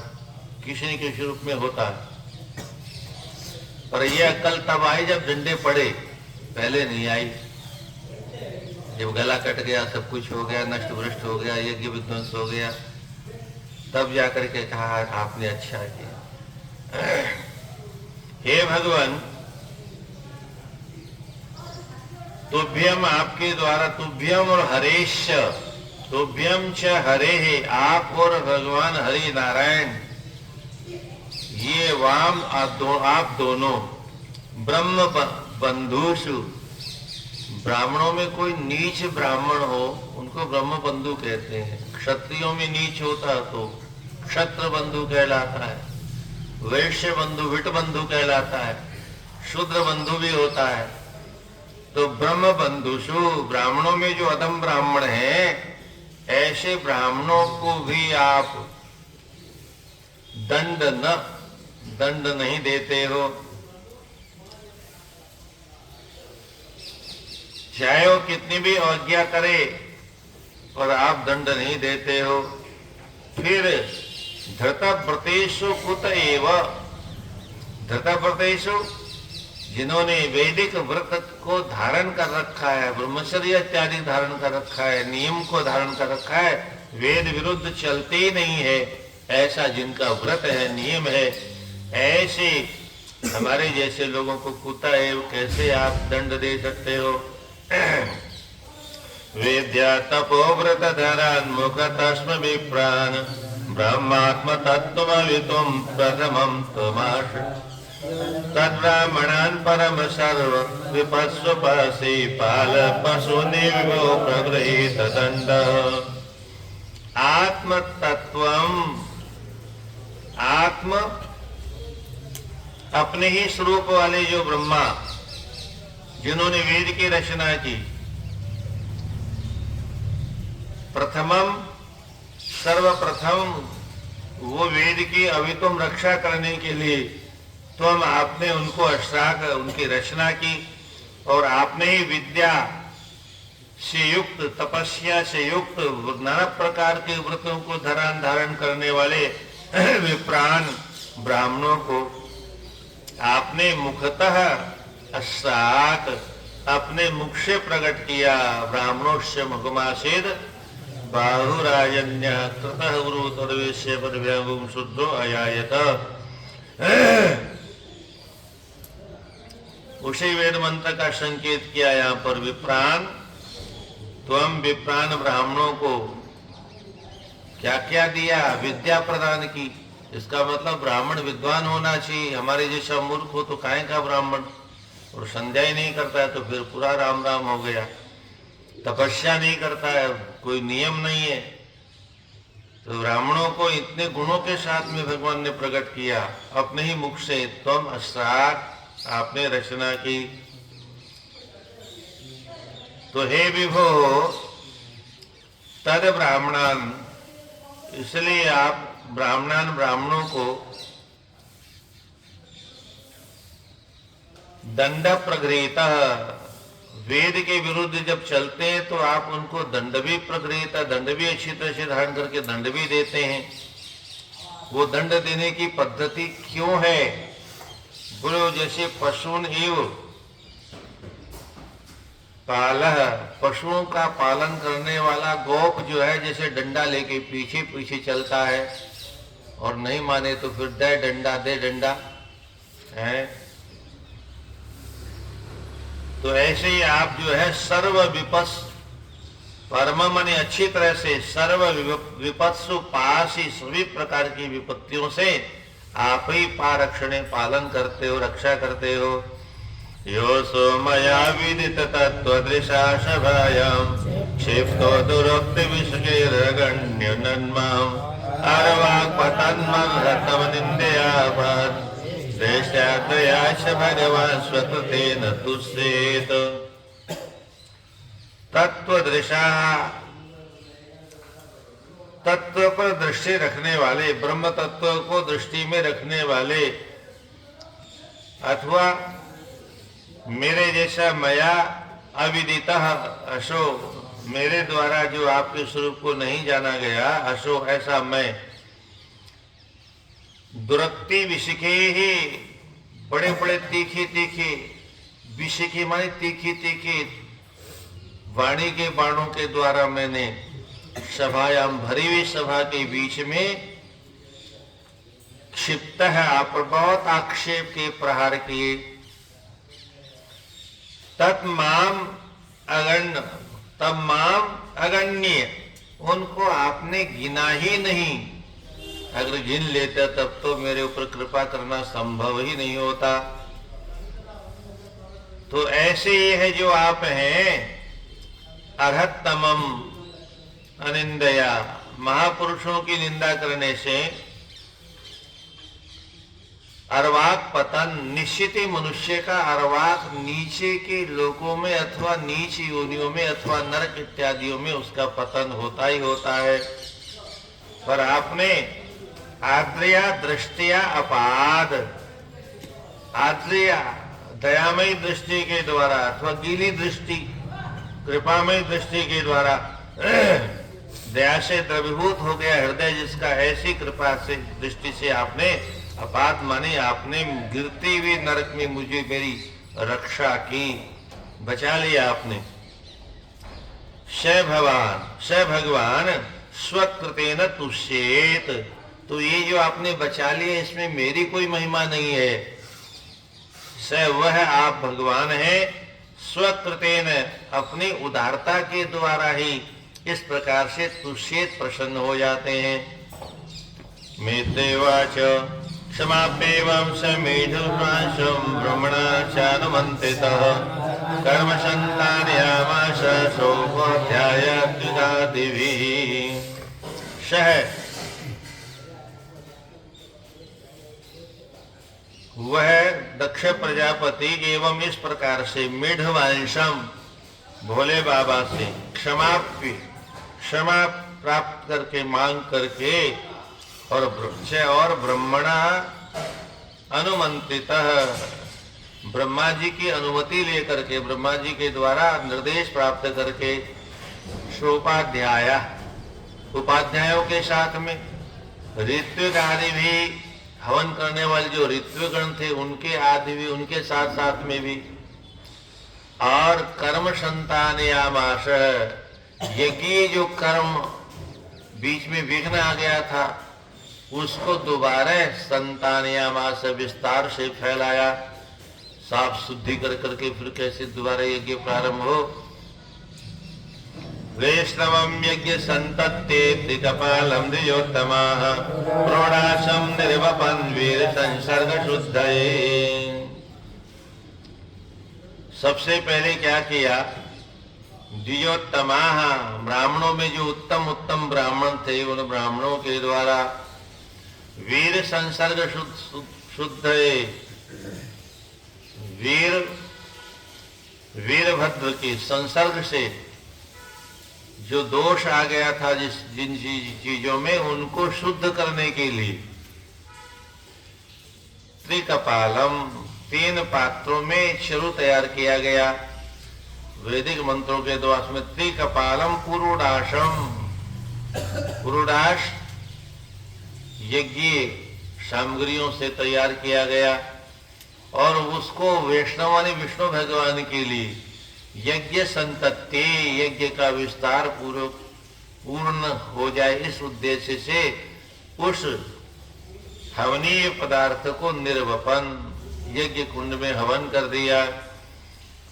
किसी न किसी रूप में होता है। पर यह अक्ल तब आई जब डंडे पड़े, पहले नहीं आई। जब गला कट गया, सब कुछ हो गया, नष्ट भ्रष्ट हो गया, यज्ञ विध्वंस हो गया, तब जाकर के कहा आपने अच्छा किया। हे भगवान, तुभ्यम आपके द्वारा, तुभ्यम और हरेश, तुभ्यम च हरे है, आप और भगवान हरि नारायण, ये वाम आप दोनों, ब्रह्म बंधुषु, ब्राह्मणों में कोई नीच ब्राह्मण हो उनको ब्रह्म बंधु कहते हैं। क्षत्रियों में नीच होता तो क्षत्र बंधु कहलाता है, वैश्य बंधु विट बंधु कहलाता है, शूद्र बंधु भी होता है। तो ब्रह्म बंधुषु, ब्राह्मणों में जो अधम ब्राह्मण हैं, ऐसे ब्राह्मणों को भी आप दंड नहीं देते हो, चाहे वो कितनी भी अवज्ञा करे पर आप दंड नहीं देते हो। फिर धृतव्रतेषु कुत एव, धृतव्रतेषु जिन्होंने वैदिक व्रत को धारण कर रखा है, ब्रह्मचर्य इत्यादि धारण कर रखा है, नियम को धारण कर रखा है, वेद विरुद्ध चलते ही नहीं है, ऐसा जिनका व्रत है, नियम है, ऐसे हमारे जैसे लोगों को कुता एव कैसे आप दंड दे सकते हो। वेद्या तपोव्रत धरान्मुख तस्म विप्रान ब्रह्मात्म तत्त्वमवितुं प्रथमं त्वमाश तद्ब्राह्मणान् परम सर्व विपस्वपसि पाल पशुनि विभो प्रगृहीत दण्ड। आत्म तत्वम, आत्म अपने ही स्वरूप वाले जो ब्रह्मा, जिन्होंने वेद की रचना की, प्रथमम सर्वप्रथम वो वेद की अवितुम रक्षा करने के लिए तो हम आपने उनको अश्राक उनकी रचना की, और आपने ही विद्या से युक्त, तपस्या से युक्त नाना प्रकार के व्रतों को धारण करने वाले विप्राण ब्राह्मणों को आपने मुखतः अश्राक अपने मुख से प्रकट किया। ब्राह्मणोस्य मुखमासेद बाहुराजन्य ततः गुरुतर्वेश्य परव्यागुम शुद्धो अयायत। उसी वेद मंत्र का संकेत किया यहाँ पर। विप्राण, तो हम विप्राण ब्राह्मणों को क्या क्या दिया? विद्या प्रदान की। इसका मतलब ब्राह्मण विद्वान होना चाहिए। हमारे जैसा मूर्ख हो तो काहे का ब्राह्मण, और संध्या ही नहीं करता है तो फिर पूरा राम राम हो गया। तपस्या नहीं करता है, कोई नियम नहीं है। तो ब्राह्मणों को इतने गुणों के साथ में भगवान ने प्रकट किया अपने ही मुख से। तुम अश्राक आपने रचना की। तो हे विभो तद ब्राह्मणान, इसलिए आप ब्राह्मणों को दंड प्रगृहीता, वेद के विरुद्ध जब चलते हैं तो आप उनको दंड भी प्रगृहीता, दंड भी अच्छी तरह से धारण करके दंड भी देते हैं। वो दंड देने की पद्धति क्यों है? बोलो जैसे पशुन एव पालह, पशुओं का पालन करने वाला गोप जो है जैसे डंडा लेके पीछे पीछे चलता है, और नहीं माने तो फिर दे डंडा है। तो ऐसे ही आप जो है सर्व विपत्स परम माने अच्छी तरह से सर्व विपत्सु पासी, सभी प्रकार की विपत्तियों से आप ही पारक्षणे पालन करते हो, रक्षा करते हो। यो सो मया विदित तत्त्वदृशा सभायां क्षिप्तो दुरोक्ति विषयैर्गण्यो नन्माम् अर्वाक्पतन्महतम निन्द्यापात् श्रेष्ठयाश भगवान् स्वकृतेन तुष्येत्। तत्वदृशा, तत्व पर दृष्टि रखने वाले, ब्रह्म तत्व को दृष्टि में रखने वाले, अथवा मेरे जैसा मया अविदिता अशो, मेरे द्वारा जो आपके स्वरूप को नहीं जाना गया, अशो ऐसा मैं, दुरक्ति विशिखे ही, बड़े बड़े तीखे तीखे, विशिखे माने तीखे तीखे वाणी के बाणों के द्वारा मैंने सभायाम, भरी हुई सभा के बीच में क्षिप्त है आप बहुत आक्षेप के प्रहार किए। तत्माम अगण्य, तब माम अगण्य, उनको आपने गिना ही नहीं। अगर गिन लेता तब तो मेरे ऊपर कृपा करना संभव ही नहीं होता। तो ऐसे ये है जो आप हैं, अर्हतमम अनिंदया, महापुरुषों की निंदा करने से अर्वाक पतन, निश्चित ही मनुष्य का अर्वाक नीचे के लोगों में अथवा नीच योनियों में अथवा नरक इत्यादियों में उसका पतन होता ही होता है। पर आपने आद्रया दृष्टिया अपाद, आद्रया दयामयी दृष्टि के द्वारा अथवा गीली दृष्टि, कृपामयी दृष्टि के द्वारा दया से द्रवीभूत हो गया हृदय जिसका, ऐसी कृपा से दृष्टि से आपने अपात माने आपने गिरती हुई नरक में मुझे मेरी रक्षा की, बचा लिया आपने। स भगवान स्वकृतेन तुष्येत, तो ये जो आपने बचा लिया इसमें मेरी कोई महिमा नहीं है। स वह आप भगवान है, स्वकृतेन अपनी उदारता के द्वारा ही इस प्रकार से तुष्येत प्रसन्न हो जाते हैं। मेतेवाच समाप्येवं समेधुर्वासं ब्रह्मणा चानुमन्त्रितः कर्म संतानयामास सोपाध्याय द्विजादिभिः। मनुष्य है वह दक्ष प्रजापति एवं इस प्रकार से मेढवांशम भोले बाबा से क्षमा प्राप्त करके मांग करके और ब्रह्मणा अनुमंत्रित ब्रह्मा जी की अनुमति लेकर के ब्रह्मा जी के द्वारा निर्देश प्राप्त करके उपाध्यायों के साथ में ऋत्विक आदि भी हवन करने वाले जो ऋत्विकगण थे उनके आदि भी उनके साथ साथ में भी और कर्म संतानयामास यज्ञ जो कर्म बीच में विघ्न आ गया था उसको दोबारा संतानयामास विस्तार से फैलाया साफ शुद्धि कर करके फिर कैसे दोबारा यज्ञ प्रारंभ हो। वैष्णवं यज्ञ संतत्ते त्रिकपालं द्विजोत्तमाः प्रोडाशं निर्वपन् वीर संसर्ग शुद्धये। सबसे पहले क्या किया, द्विजोत्तमाः ब्राह्मणों में जो उत्तम उत्तम ब्राह्मण थे उन ब्राह्मणों के द्वारा वीर संसर्ग शुद्धये वीरभद्र के संसर्ग से जो दोष आ गया था जिन चीजों में उनको शुद्ध करने के लिए त्रिकपालम 3 पात्रों में क्षरु तैयार किया गया वैदिक मंत्रों के द्वारा। में त्रिकपालम पुरुडाश यज्ञ सामग्रियों से तैयार किया गया और उसको वैष्णव ने विष्णु भगवान के लिए यज्ञ संतत्ति यज्ञ का विस्तार पूर्ण हो जाए इस उद्देश्य से उस हवनीय पदार्थ को निर्वपन यज्ञ कुंड में हवन कर दिया।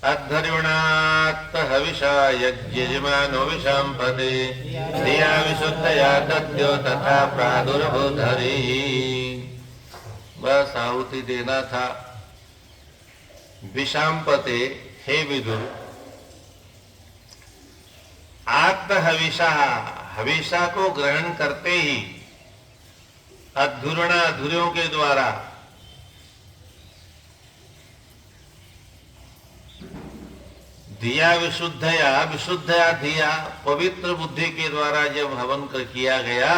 अद्धर्वणात् हविषा यज्ञमानो विषंपदे धिया विशुद्धया दद्यो तथा प्रादुर्भूधरी। बस आहुति देना था। विषांपते हे विदुर आत्म हविषा को ग्रहण करते ही अधुरों के द्वारा धिया विशुद्धया धिया पवित्र बुद्धि के द्वारा जब हवन कर किया गया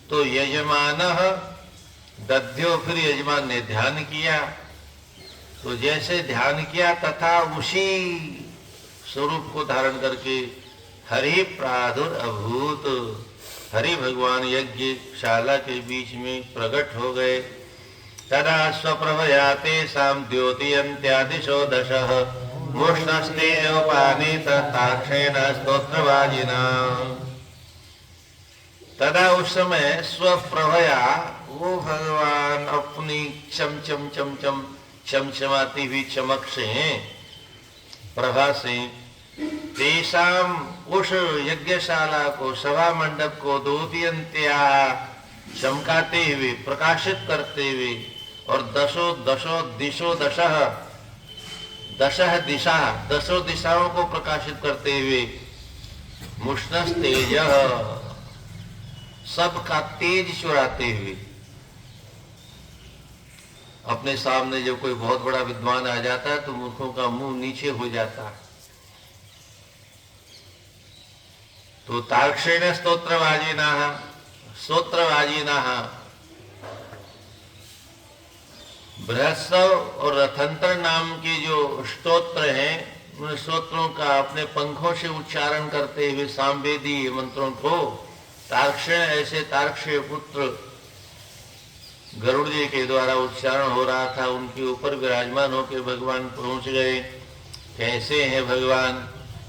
तो यजमान दध्यो फिर यजमान ने ध्यान किया तो जैसे ध्यान किया तथा उसी स्वरूप को धारण करके हरि प्रादुर्भूत हरि भगवान यज्ञ शाला के बीच में प्रकट हो गए। तदा स्वप्रभयाते साम द्योतियन्त्यादिशो दशः मुष्णस्ते उपानीत ताक्षेण स्तोत्रवाजिना। तदा उस समय स्वप्रभया वो भगवान अपनी चमचमाती हुई चमक से प्रभा से तेषाम उस यज्ञशाला को सभा मंडप को द्योतियन्त्या चमकाते हुए प्रकाशित करते हुए और दशों दिशाओं को प्रकाशित करते हुए मुष्णस तेज सबका तेज चुराते हुए अपने सामने जब कोई बहुत बड़ा विद्वान आ जाता है तो मूर्खों का मुंह नीचे हो जाता है। तो ताक्षेण स्तोत्रवाजिना बृहस्पव और रथंतर नाम के जो स्तोत्र हैं उन स्तोत्रों का अपने पंखों से उच्चारण करते हुए सामवेदी मंत्रों को ताक्षेण ऐसे तार्क्षेय पुत्र गरुड़ जी के द्वारा उच्चारण हो रहा था उनके ऊपर विराजमान होकर भगवान पहुंच गए। कैसे हैं भगवान?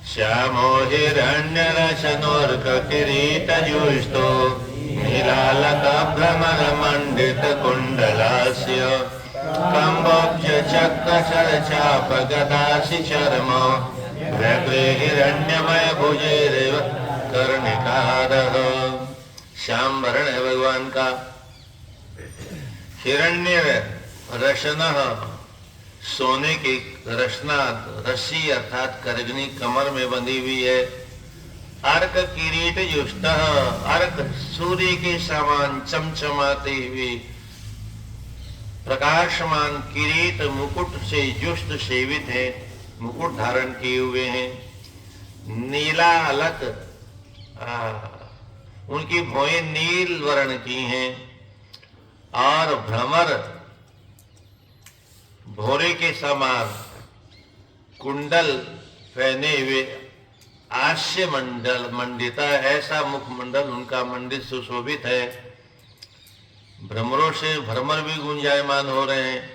श्यामो हिरण्यरशनोर्क किरीटजुष्टो नीलालक भ्रमर मंडित कुंडलास्य कम्बोज चक्र चाप गदासि चर्म व्यग्रे हिरण्यमय भुजेरेव कर्णिकारः। श्याम वर्ण है भगवान का। हिरण्य रशन सोने की रशना रस्सी अर्थात करगनी कमर में बंधी हुई है अर्क किरीट युष्ट, अर्क सूर्य के समान चमचमाते हुए प्रकाशमान किरीट मुकुट से जुष्ट सेवित है, मुकुट धारण किए हुए हैं। नीला अलक, उनकी भौएं नील वर्ण की हैं और भ्रमर भोरे के समान कुंडल पहने हुए आस्य मंडल मंडिता, ऐसा मुखमंडल उनका मंडित सुशोभित है। भ्रमरों से भ्रमर भी गुंजायमान हो रहे हैं।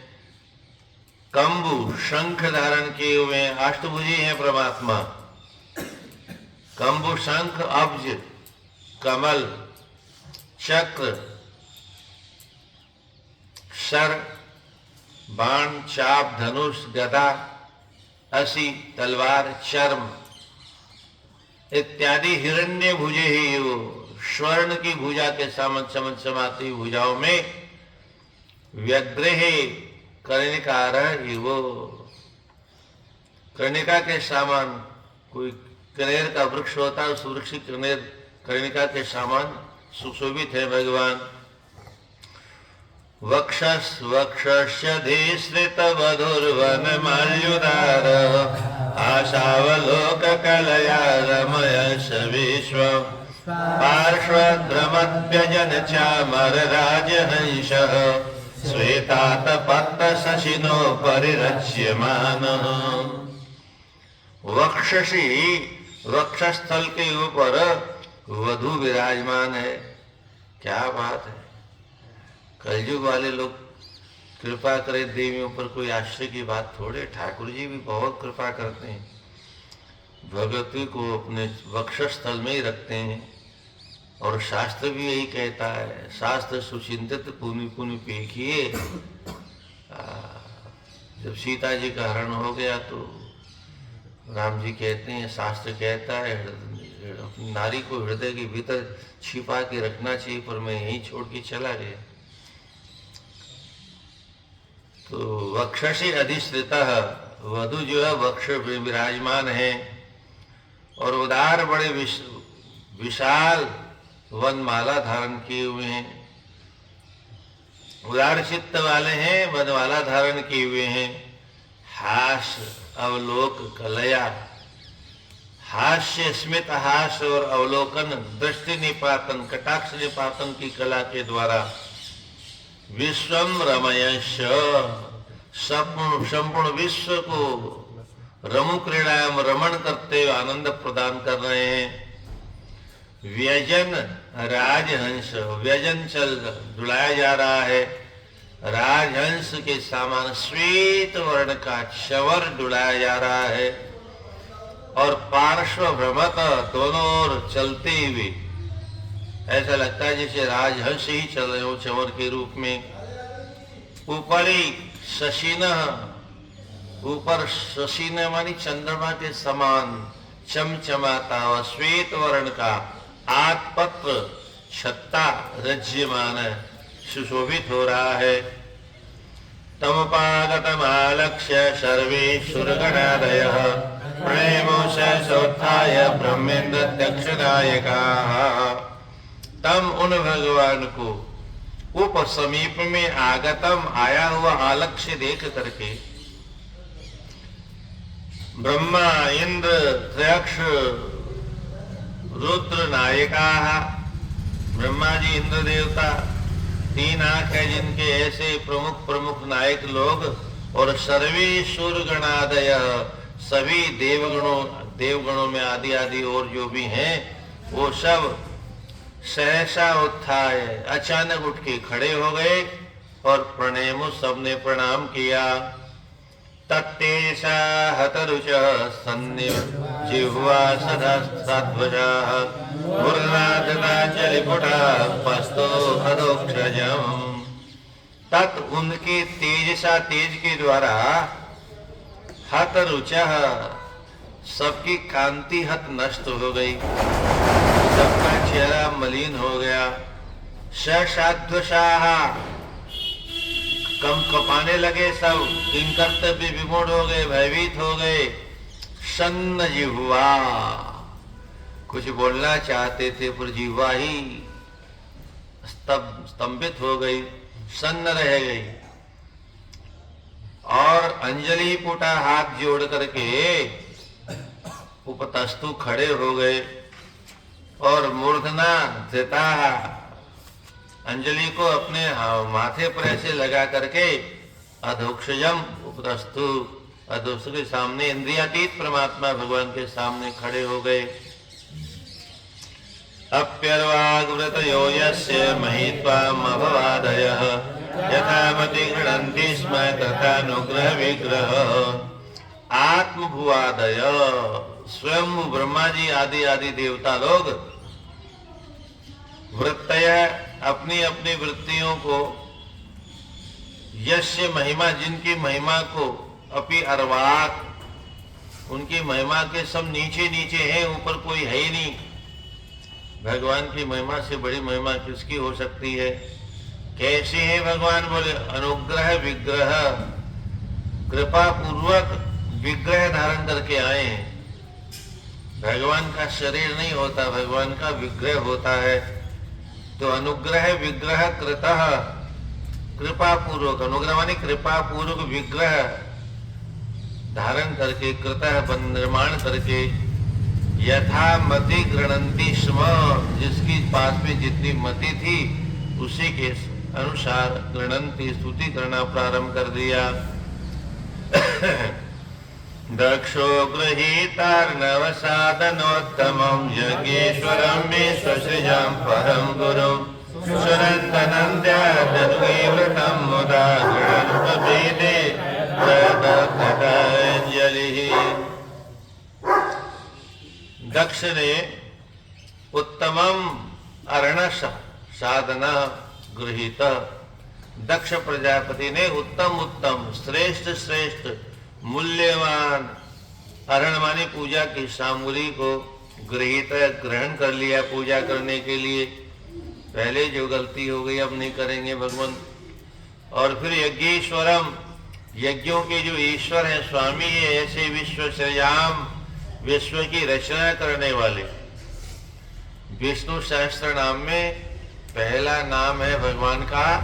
कंबु शंख धारण किए हुए हैं, अष्टभुजी हैं परमात्मा। कंबु शंख अब्ज कमल चक्र शर बाण चाप धनुष गदा असी तलवार चर्म इत्यादि हिरण्य भुजे ही वो स्वर्ण की भुजा के समान चमचमाती भुजाओं में व्यग्रह कर्णिकार वो कर्णिका के समान, कोई कनेर का वृक्ष होता है, उस वृक्ष कनेर कर्णिका के समान सुशोभित है भगवान। वक्षस वक्षस्यधिश्रित वधुर्वन माल्युदार आशावलोक कलया रमयश विश्व पार्श्वद्रमद्व्यजन चामर राजहंसः श्वेतातपत्त शशिनो परिरच्यमानः। वक्षसी, वक्षस्थल के ऊपर वधु विराजमान है। क्या बात है। कलयुग वाले लोग कृपा करें देवियों पर, कोई आश्चर्य की बात थोड़े। ठाकुर जी भी बहुत कृपा करते हैं, भगवती को अपने वक्षस्थल में ही रखते हैं। और शास्त्र भी यही कहता है, शास्त्र सुचिंतित पुनि पुनि पेखिए। जब सीता जी का हरण हो गया तो राम जी कहते हैं, शास्त्र कहता है नारी को हृदय के भीतर छिपा के रखना चाहिए, पर मैं यहीं छोड़ के चला गया। तो वक्षसी अधिष्ठितः, वधु जो है वक्ष में विराजमान है और उदार बड़े विशाल वनमाला धारण किए हुए हैं। उदार चित्त वाले हैं, वनमाला धारण किए हुए हैं। हास अवलोक कलया, हास्य स्मित हास और अवलोकन दृष्टि निपातन कटाक्ष निपातन की कला के द्वारा विश्वम रमयश, संपूर्ण विश्व को रमु क्रीड़ायाम रमण करते हुए आनंद प्रदान कर रहे हैं। व्यजन राजहंस, व्यजन चल जुड़ाया जा रहा है। राजहंस के समान श्वेत वर्ण का चवर डुलाया जा रहा है और पार्श्व भ्रमत, दोनों ओर चलते हुए ऐसा लगता है जैसे राजहंस ही चल रहे हो चवर के रूप में। ऊपरी शशिन, ऊपर शशिन मानी चंद्रमा के समान चमचमाता हुआ श्वेत वर्ण का आत्पत्र छत्ता रज्यमान सुशोभित हो रहा है। तमुपागतमालक्ष्य सर्वेश्वरगणादयः प्रेमोषोत्थाय ब्रह्मेन्द्र दक्षिणायकाः। तम उन भगवान को उप समीप में आगतम आया हुआ आलक्ष्य देख करके ब्रह्मा इंद्र त्रयक्ष रुद्र नायका, ब्रह्मा जी इंद्र देवता, तीन आंख है जिनके ऐसे प्रमुख प्रमुख नायक लोग, और सर्वेश्वर गणादय, सभी देवगणों में आदि आदि और जो भी हैं वो सब सहसा उत्थाय, अचानक उठ के खड़े हो गए और प्रणेमु, सबने प्रणाम किया। तत्तेजसा हतरुचः सन्निव जिह्वा सदा सध्वजः मुरनादनाचलिपुटा पस्तो हदोक्षजम्। तत् उनके तेजसा, तेज के द्वारा हतरुचः, सबकी कांति हत नष्ट हो गई, सबका चेहरा मलिन हो गया। ससाध्वशाः, कम कपाने लगे, सब किंकर्तव्य विमूढ़ हो गए, भयभीत हो गए। सन्न जिह्वा, कुछ बोलना चाहते थे पर जीवा ही स्तंभित हो गई, सन्न रह गई। और अंजलि पुटा हाथ जोड़ करके उपतस्तु खड़े हो गए और मूर्धना धृता, अंजलि को अपने माथे पर ऐसे लगा करके अधोक्षजम उपतस्तु, अधोक्ष के सामने इंद्रियातीत परमात्मा भगवान के सामने खड़े हो गए। अप्यर्वाग्व्रतयो यस्य महित्वामभवादयः यथामति गृह्णन्ति स्म तथानुग्रह विग्रह। आत्मभुवादय, स्वयं ब्रह्मा जी आदि आदि देवता लोग वृत्तय, अपनी अपनी वृत्तियों को, यस्य महिमा, जिनकी महिमा को, अपि अर्वाक, उनकी महिमा के सब नीचे नीचे हैं, ऊपर कोई है ही नहीं। भगवान की महिमा से बड़ी महिमा किसकी हो सकती है? कैसे है भगवान? बोले अनुग्रह विग्रह, कृपा पूर्वक विग्रह धारण करके आए हैं। भगवान का शरीर नहीं होता, भगवान का विग्रह होता है। तो अनुग्रह विग्रह कृतः, कृपा पूर्वक, अनुग्रह मानी कृपा पूर्वक विग्रह धारण करके, कृतः निर्माण करके, यथा मति गृह्णन्ति स्म, जिसकी पास में जितनी मति थी उसी के अनुसार गृह्णन्ति, स्तुति करना प्रारंभ कर दिया। दक्षो गृहीतार्णव साधनोत्तमं यज्ञेश्वरं विश्वसृजं परं गुरुं सुरन्तनन्द्याद्वैव्रतं मुदा गृह्णन्पीते प्रदत्तञ्जलिः। दक्ष ने उत्तमम अर्णस साधना गृहीत, दक्ष प्रजापति ने उत्तम उत्तम, श्रेष्ठ श्रेष्ठ, मूल्यवान अरण मानी पूजा की सामग्री को गृहीत, ग्रहण कर लिया पूजा करने के लिए। पहले जो गलती हो गई अब नहीं करेंगे भगवान। और फिर यज्ञेश्वरम, यज्ञों के जो ईश्वर है, स्वामी है, ऐसे विश्व सृजाम, विश्व की रचना करने वाले। विष्णु सहस्त्र नाम में पहला नाम है भगवान का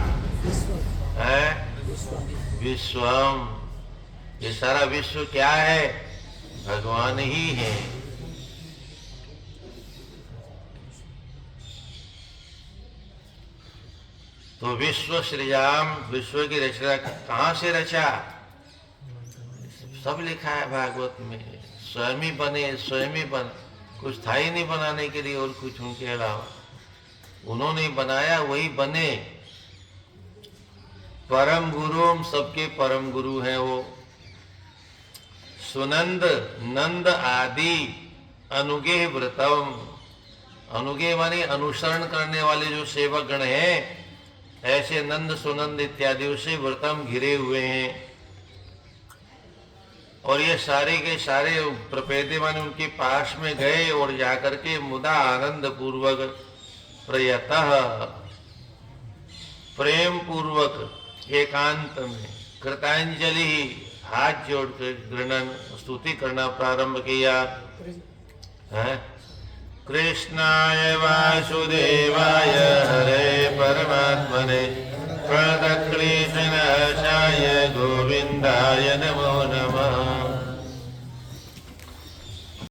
है विश्वम। ये सारा विश्व क्या है? भगवान ही है। तो विश्व सृजाम, विश्व की रचना कहां से रचा? सब लिखा है भागवत में। स्वयं ही बने, स्वयं ही बन, कुछ था ही नहीं बनाने के लिए और कुछ उनके अलावा। उन्होंने बनाया, वही बने। परम गुरु, सबके परम गुरु हैं वो। सुनंद, नंद आदि अनुगे व्रतम, अनुगे माने अनुसरण करने वाले जो सेवक गण हैं, ऐसे नंद सुनंद इत्यादि से व्रतम घिरे हुए हैं। और ये सारे के सारे प्रपेदे माने उनके पास में गए और जाकर के मुदा आनंद पूर्वक प्रयतः, प्रेम पूर्वक एकांत में कृतांजलि, हाथ जोड़कर गृणन, स्तुति करना प्रारंभ किया है। कृष्णाय वासुदेवाय हरे परमात्मने प्रणतक्लेशनाशाय गोविंदाय नमो